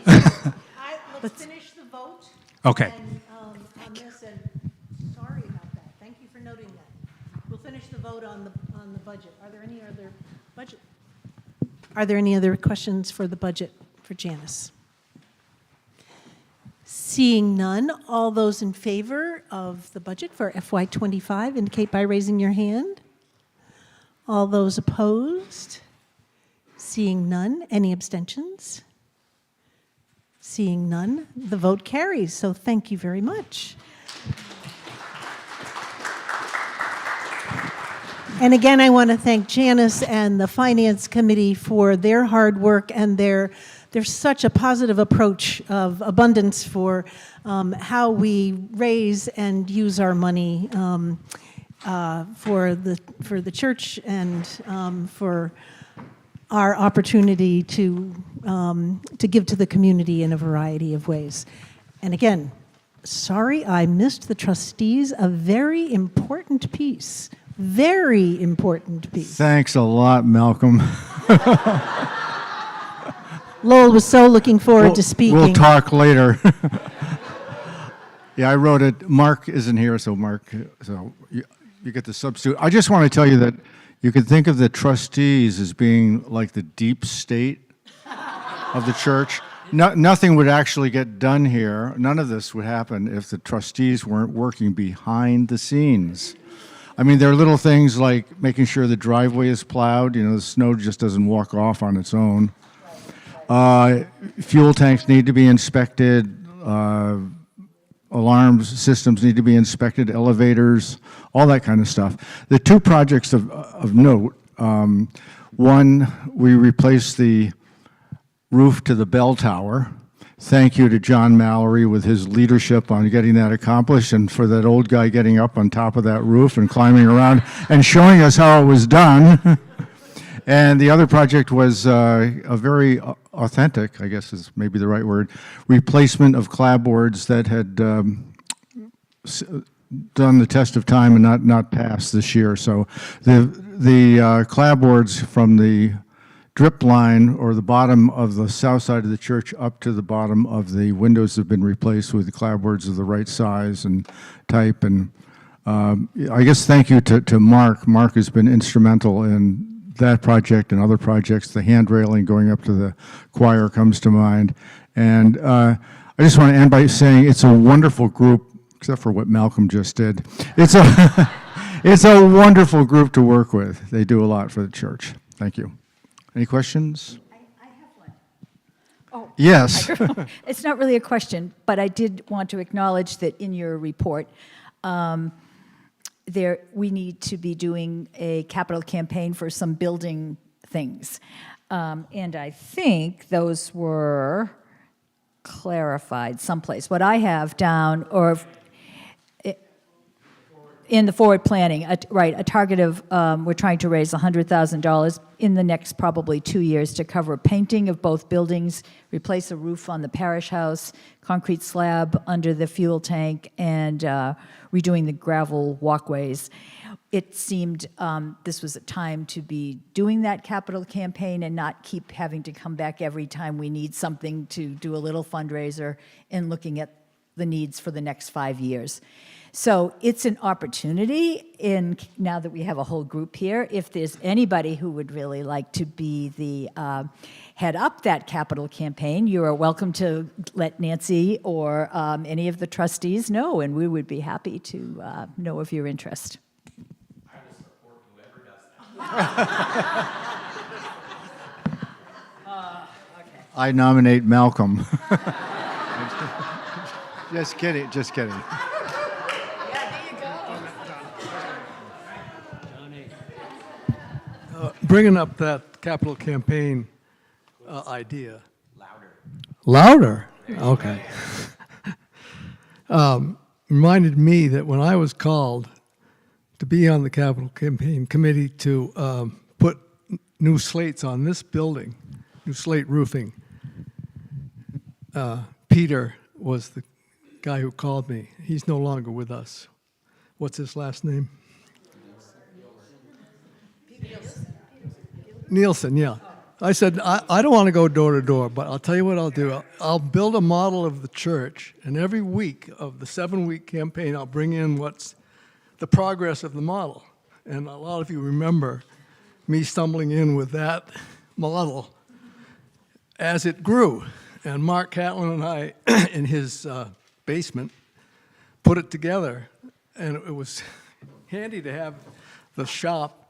Let's finish the vote. Okay. And, on this, and sorry about that. Thank you for noting that. We'll finish the vote on the budget. Are there any other budget? Are there any other questions for the budget for Janice? Seeing none, all those in favor of the budget for FY25 indicate by raising your hand. All those opposed? Seeing none, any abstentions? Seeing none, the vote carries, so thank you very much. And again, I want to thank Janice and the Finance Committee for their hard work and their such a positive approach of abundance for how we raise and use our money for the church and for our opportunity to give to the community in a variety of ways. And again, sorry I missed the trustees, a very important piece. Very important piece. Thanks a lot, Malcolm. Lowell was so looking forward to speaking. We'll talk later. Yeah, I wrote it. Mark isn't here, so Mark, you get the substitute. I just want to tell you that you can think of the trustees as being like the deep state of the church. Nothing would actually get done here. None of this would happen if the trustees weren't working behind the scenes. I mean, there are little things like making sure the driveway is plowed. You know, the snow just doesn't walk off on its own. Fuel tanks need to be inspected. Alarms systems need to be inspected. Elevators, all that kind of stuff. The two projects of note. One, we replaced the roof to the bell tower. Thank you to John Mallory with his leadership on getting that accomplished, and for that old guy getting up on top of that roof and climbing around and showing us how it was done. And the other project was a very authentic, I guess is maybe the right word, replacement of clapboards that had done the test of time and not passed this year. So the clapboards from the drip line or the bottom of the south side of the church up to the bottom of the windows have been replaced with clapboards of the right size and type. And I guess thank you to Mark. Mark has been instrumental in that project and other projects. The hand railing going up to the choir comes to mind. And I just want to end by saying it's a wonderful group, except for what Malcolm just did. It's a wonderful group to work with. They do a lot for the church. Thank you. Any questions? I have one. Oh, yes. It's not really a question, but I did want to acknowledge that in your report, we need to be doing a capital campaign for some building things. And I think those were clarified someplace. What I have down, or in the forward planning, right, a target of, we're trying to raise $100,000 in the next probably 2 years to cover painting of both buildings, replace a roof on the parish house, concrete slab under the fuel tank, and redoing the gravel walkways. It seemed this was a time to be doing that capital campaign and not keep having to come back every time we need something to do a little fundraiser and looking at the needs for the next 5 years. So it's an opportunity, now that we have a whole group here, if there's anybody who would really like to be the head up that capital campaign, you are welcome to let Nancy or any of the trustees know, and we would be happy to know of your interest. I will support whoever does that. Okay. I nominate Malcolm. Just kidding, just kidding. Bringing up that capital campaign idea. Louder? Okay. Reminded me that when I was called to be on the capital campaign committee to put new slates on this building, new slate roofing, Peter was the guy who called me. He's no longer with us. What's his last name? Nielsen, yeah. I said, I don't want to go door to door, but I'll tell you what I'll do. I'll build a model of the church, and every week of the 7-week campaign, I'll bring in what's the progress of the model. And a lot of you remember me stumbling in with that model as it grew. And Mark Catlin and I, in his basement, put it together. And it was handy to have the shop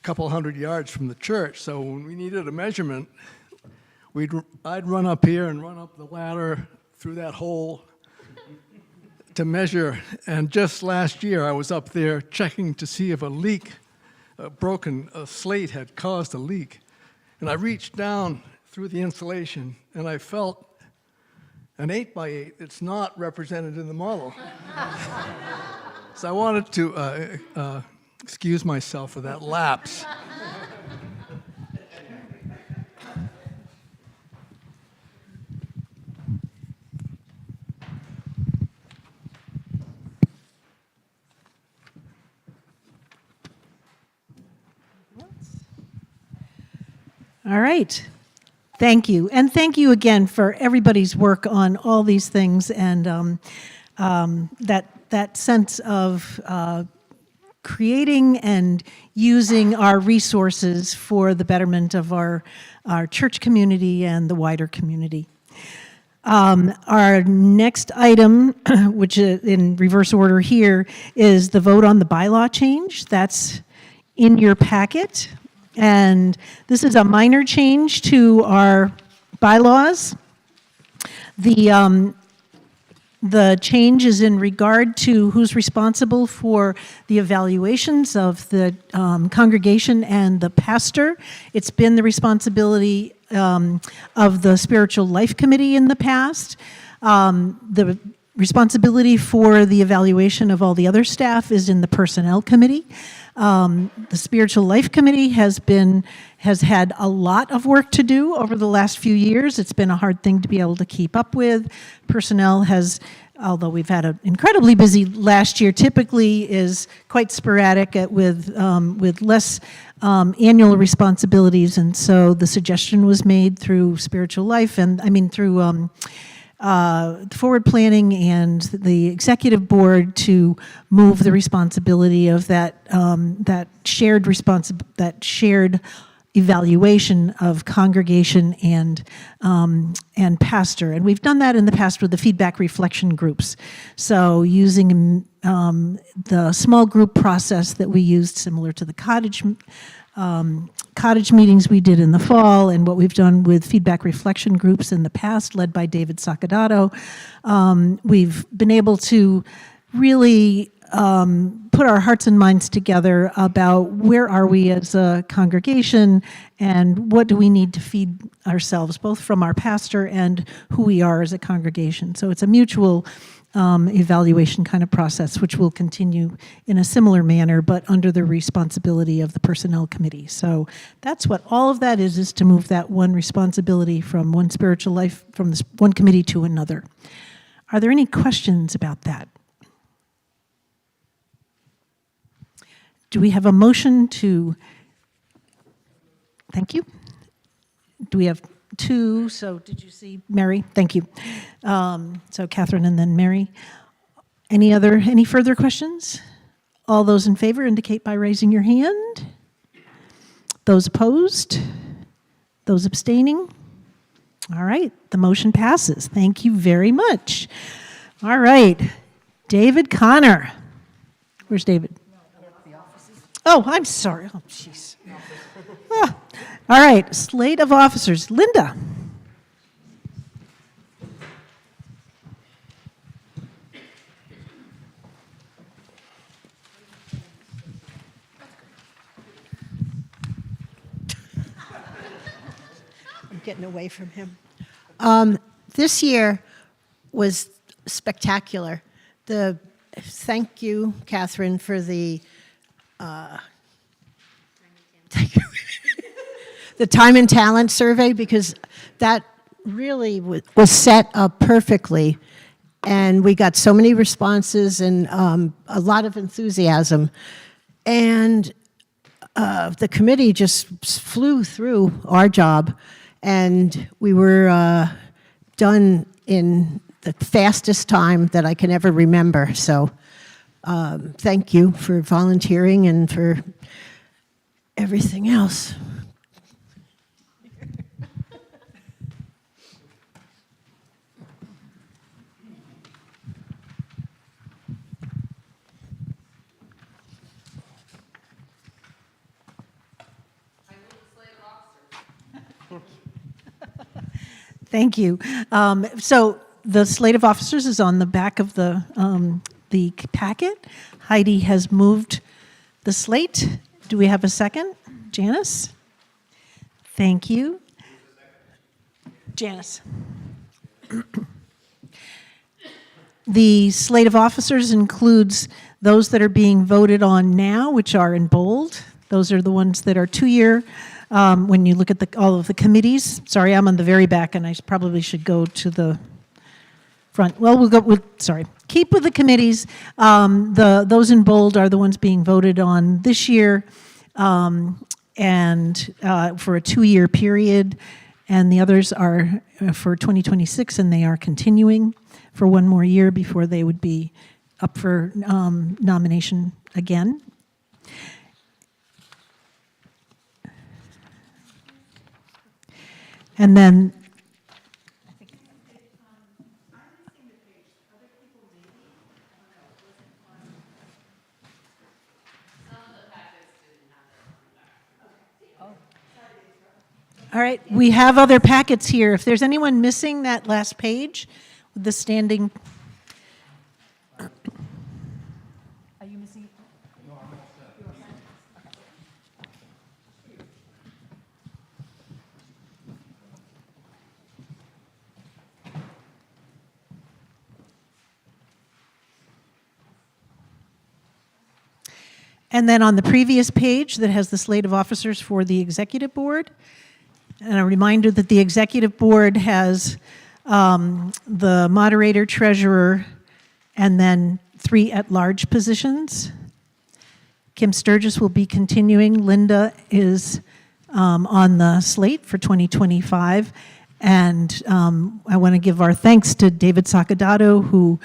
couple hundred yards from the church. So when we needed a measurement, I'd run up here and run up the ladder through that hole to measure. And just last year, I was up there checking to see if a leak, a slate had caused a leak. And I reached down through the insulation, and I felt an 8x8 that's not represented in the model. So I wanted to excuse myself for that lapse. All right. Thank you. And thank you again for everybody's work on all these things and that sense of creating and using our resources for the betterment of our church community and the wider community. Our next item, which is in reverse order here, is the vote on the bylaw change. That's in your packet. And this is a minor change to our bylaws. The change is in regard to who's responsible for the evaluations of the congregation and the pastor. It's been the responsibility of the Spiritual Life Committee in the past. The responsibility for the evaluation of all the other staff is in the Personnel Committee. The Spiritual Life Committee has had a lot of work to do over the last few years. It's been a hard thing to be able to keep up with. Personnel has, although we've had an incredibly busy last year, typically is quite sporadic with less annual responsibilities. And so the suggestion was made through Spiritual Life through forward planning and the executive board to move the responsibility of that shared evaluation of congregation and pastor. And we've done that in the past with the feedback reflection groups. So using the small group process that we used, similar to the cottage meetings we did in the fall, and what we've done with feedback reflection groups in the past, led by David Sacadato, we've been able to really put our hearts and minds together about where are we as a congregation and what do we need to feed ourselves, both from our pastor and who we are as a congregation. So it's a mutual evaluation kind of process, which will continue in a similar manner, but under the responsibility of the Personnel Committee. So that's what all of that is to move that one responsibility from one spiritual life, from this one committee to another. Are there any questions about that? Do we have a motion to, thank you. Do we have two? So did you see Mary? Thank you. So Catherine and then Mary. Any further questions? All those in favor indicate by raising your hand. Those opposed? Those abstaining? All right, the motion passes. Thank you very much. All right, David Connor. Where's David? Oh, I'm sorry. Oh, jeez. Ah. All right, slate of officers. Linda. I'm getting away from him. This year was spectacular. Thank you, Catherine, for the the time and talent survey, because that really was set up perfectly, and we got so many responses and a lot of enthusiasm, and the committee just flew through our job, and we were done in the fastest time that I can ever remember. So thank you for volunteering and for everything else. Thank you. So the slate of officers is on the back of the packet. Heidi has moved the slate. Do we have a second? Janice? Thank you. Janice. The slate of officers includes those that are being voted on now, which are in bold. Those are the ones that are 2-year. When you look at all of the committees, sorry, I'm on the very back, and I probably should go to the front. Well, we'll go with, sorry. Keep with the committees. Those in bold are the ones being voted on this year, and for a 2-year period, and the others are for 2026, and they are continuing for 1 more year before they would be up for nomination again. And then all right, we have other packets here. If there's anyone missing that last page with the standing. Are you missing? And then on the previous page that has the slate of officers for the executive board, and a reminder that the executive board has the moderator, treasurer, and then 3 at-large positions. Kim Sturgis will be continuing. Linda is on the slate for 2025. And I want to give our thanks to David Sacadato, who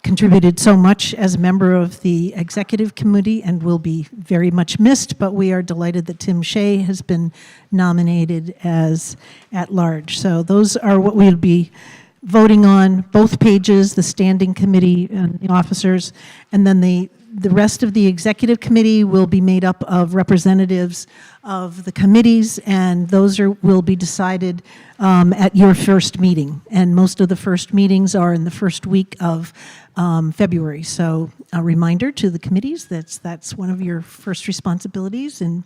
contributed so much as a member of the executive committee and will be very much missed, but we are delighted that Tim Shea has been nominated as at-large. So those are what we'll be voting on, both pages, the standing committee and the officers, and then the rest of the executive committee will be made up of representatives of the committees, and those will be decided at your first meeting. And most of the first meetings are in the first week of February. So a reminder to the committees that's one of your first responsibilities, and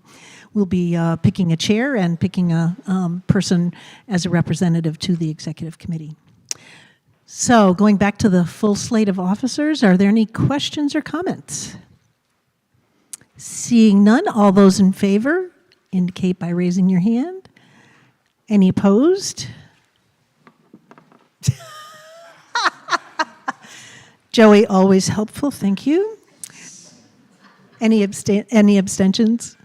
we'll be picking a chair and picking a person as a representative to the executive committee. So going back to the full slate of officers, are there any questions or comments? Seeing none, all those in favor indicate by raising your hand. Any opposed? Joey, always helpful, thank you. Any abstentions?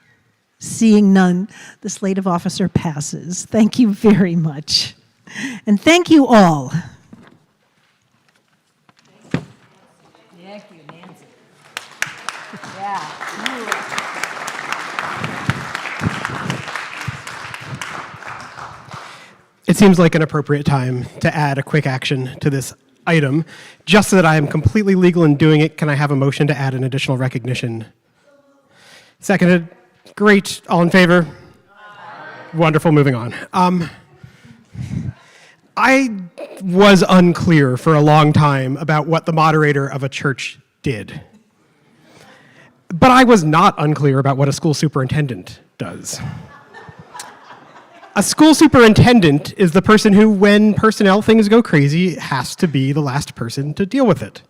Seeing none, the slate of officer passes. Thank you very much. And thank you all. Thank you, Nancy. Yeah. It seems like an appropriate time to add a quick action to this item. Just so that I am completely legal in doing it, can I have a motion to add an additional recognition? Seconded. Great. All in favor? Wonderful. Moving on. I was unclear for a long time about what the moderator of a church did. But I was not unclear about what a school superintendent does. A school superintendent is the person who, when personnel things go crazy, has to be the last person to deal with it.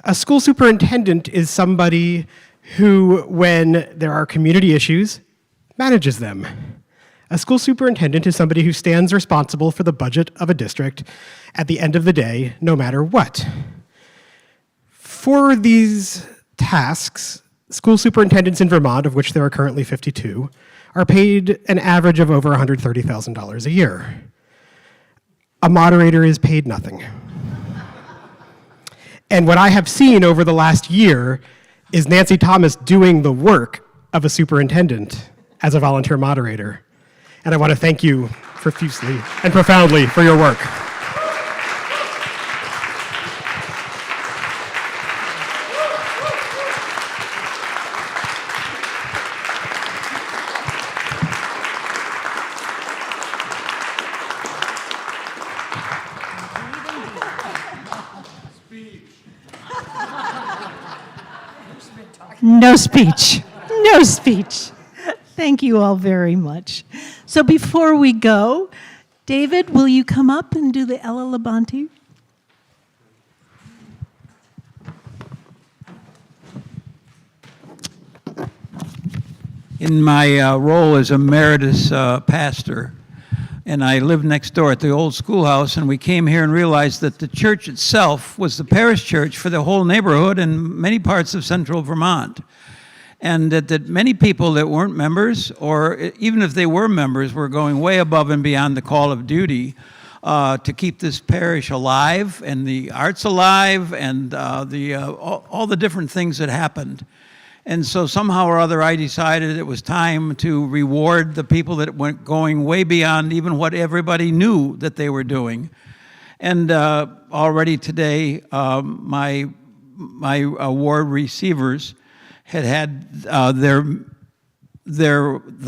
A school superintendent is somebody who, when there are community issues, manages them. A school superintendent is somebody who stands responsible for the budget of a district at the end of the day, no matter what. For these tasks, school superintendents in Vermont, of which there are currently 52, are paid an average of over $130,000 a year. A moderator is paid nothing. And what I have seen over the last year is Nancy Thomas doing the work of a superintendent as a volunteer moderator. And I want to thank you profusely and profoundly for your work. No speech. No speech. Thank you all very much. So before we go, David, will you come up and do the Ella Labonte? In my role as emeritus pastor, and I lived next door at the old schoolhouse, and we came here and realized that the church itself was the parish church for the whole neighborhood and many parts of central Vermont. And that many people that weren't members, or even if they were members, were going way above and beyond the call of duty to keep this parish alive, and the arts alive, and all the different things that happened. And so somehow or other, I decided it was time to reward the people that went going way beyond even what everybody knew that they were doing. And already today, my award receivers had the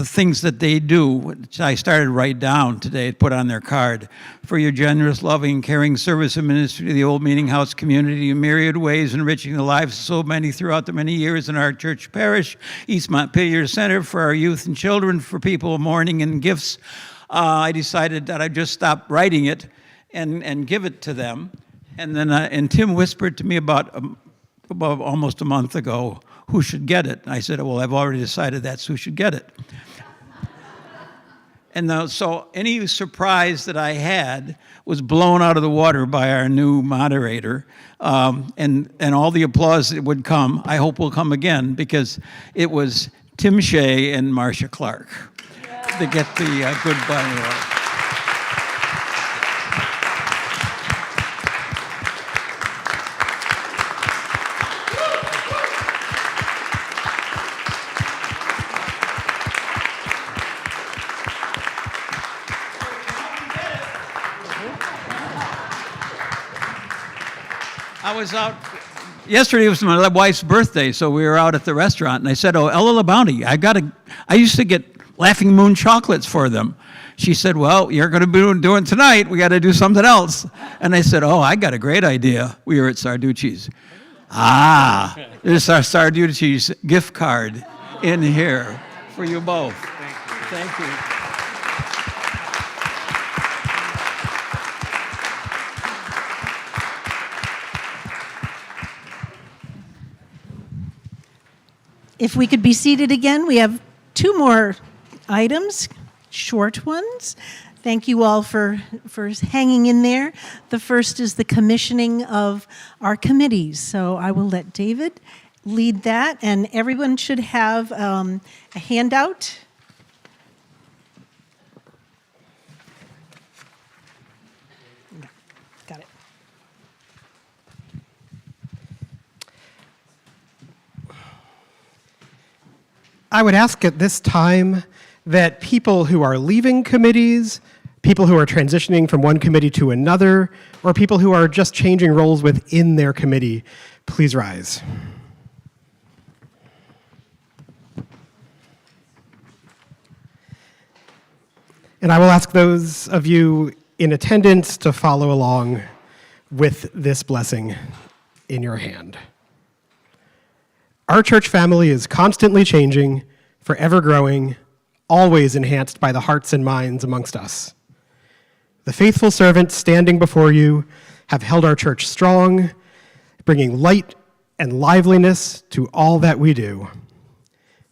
things that they do, which I started to write down today, to put on their card. For your generous, loving, caring service and ministry to the Old Meeting House community in myriad ways, enriching the lives of so many throughout the many years in our church parish, East Montpelier Center, for our youth and children, for people of mourning and gifts. I decided that I'd just stop writing it and give it to them. And then and Tim whispered to me about almost a month ago, who should get it? And I said, well, I've already decided that's who should get it. And so any surprise that I had was blown out of the water by our new moderator. And all the applause that would come, I hope will come again, because it was Tim Shea and Marcia Clark to get the good bunny award. I was out, yesterday was my wife's birthday, so we were out at the restaurant, and I said, oh, Ella Labonte, I used to get Laughing Moon chocolates for them. She said, well, you're going to be doing tonight, we got to do something else. And I said, oh, I got a great idea. We were at Sarducci's. There's our Sarducci's gift card in here for you both. Thank you. If we could be seated again, we have two more items, short ones. Thank you all for hanging in there. The first is the commissioning of our committees. So I will let David lead that, and everyone should have a handout. Got it. I would ask at this time that people who are leaving committees, people who are transitioning from one committee to another, or people who are just changing roles within their committee, please rise. And I will ask those of you in attendance to follow along with this blessing in your hand. Our church family is constantly changing, forever growing, always enhanced by the hearts and minds amongst us. The faithful servants standing before you have held our church strong, bringing light and liveliness to all that we do.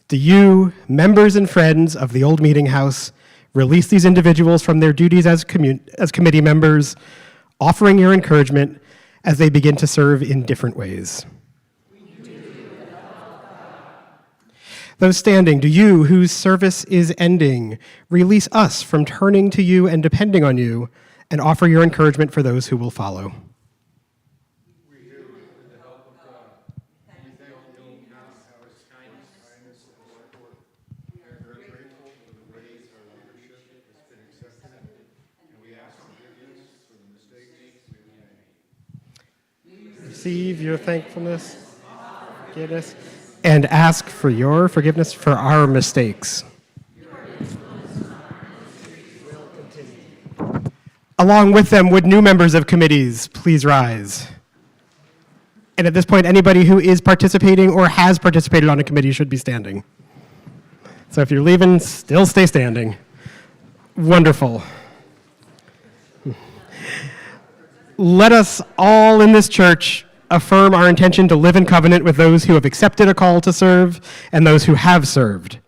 Do you, members and friends of the Old Meeting House, release these individuals from their duties as committee members, offering your encouragement as they begin to serve in different ways? Those standing, do you, whose service is ending, release us from turning to you and depending on you, and offer your encouragement for those who will follow? We do, with the help of God. We thank the Old House for its kindness and support. We are very grateful for the ways our leadership has been accepted, and we ask forgiveness for the mistakes we have made. Receive your thankfulness, forgiveness, and ask for your forgiveness for our mistakes. Along with them, would new members of committees please rise? And at this point, anybody who is participating or has participated on a committee should be standing. So if you're leaving, still stay standing. Wonderful. Let us all in this church affirm our intention to live in covenant with those who have accepted a call to serve and those who have served.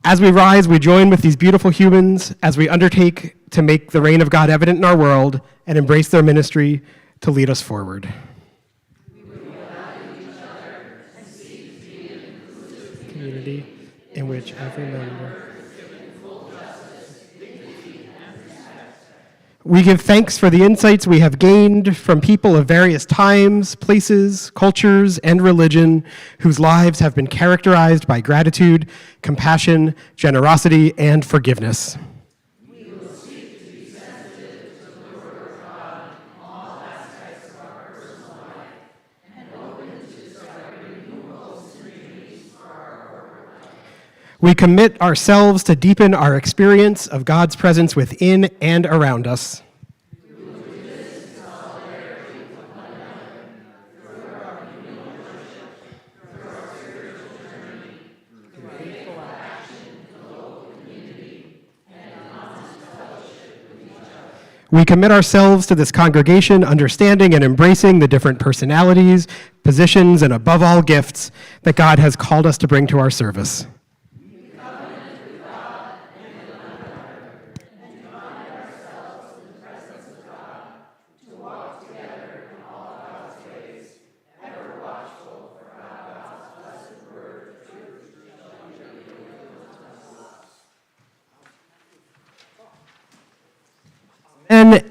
As we rise, we join with these beautiful humans as we undertake to make the reign of God evident in our world and embrace their ministry to lead us forward. Community in which every member. We give thanks for the insights we have gained from people of various times, places, cultures, and religion whose lives have been characterized by gratitude, compassion, generosity, and forgiveness. We will seek to be sensitive to the Word of God in all aspects of our personal life and open to discovering new hopes and dreams for our corporate life. We commit ourselves to deepen our experience of God's presence within and around us. We will do this in solidarity with one another, through our communal worship, through our spiritual journey, through faithful action in the local community, and in constant fellowship with each other. We commit ourselves to this congregation, understanding and embracing the different personalities, positions, and above all, gifts that God has called us to bring to our service.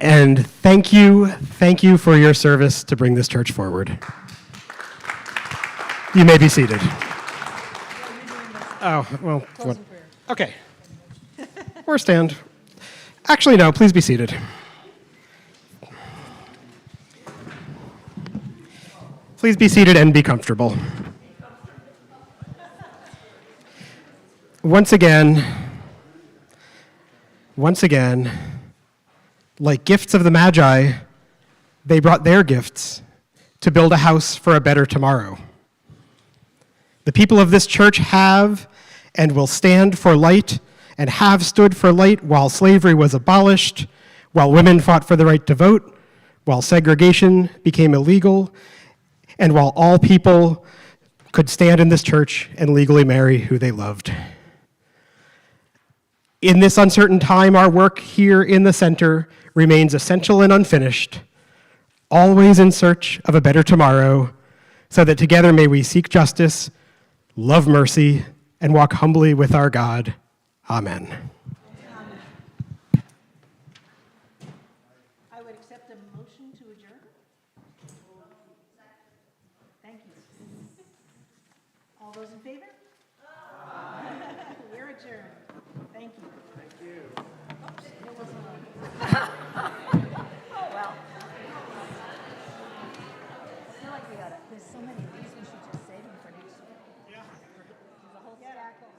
And thank you for your service to bring this church forward. You may be seated. Oh, well, what? Okay. Or stand. Actually, no, please be seated. Please be seated and be comfortable. Once again, like gifts of the Magi, they brought their gifts to build a house for a better tomorrow. The people of this church have and will stand for light and have stood for light while slavery was abolished, while women fought for the right to vote, while segregation became illegal, and while all people could stand in this church and legally marry who they loved. In this uncertain time, our work here in the center remains essential and unfinished, always in search of a better tomorrow, so that together may we seek justice, love mercy, and walk humbly with our God. Amen. I would accept a motion to adjourn. Thank you. All those in favor? We're adjourned. Thank you. Thank you. Oh, well. I feel like there's so many of these, we should just save them for next year. Yeah. There's a whole stack of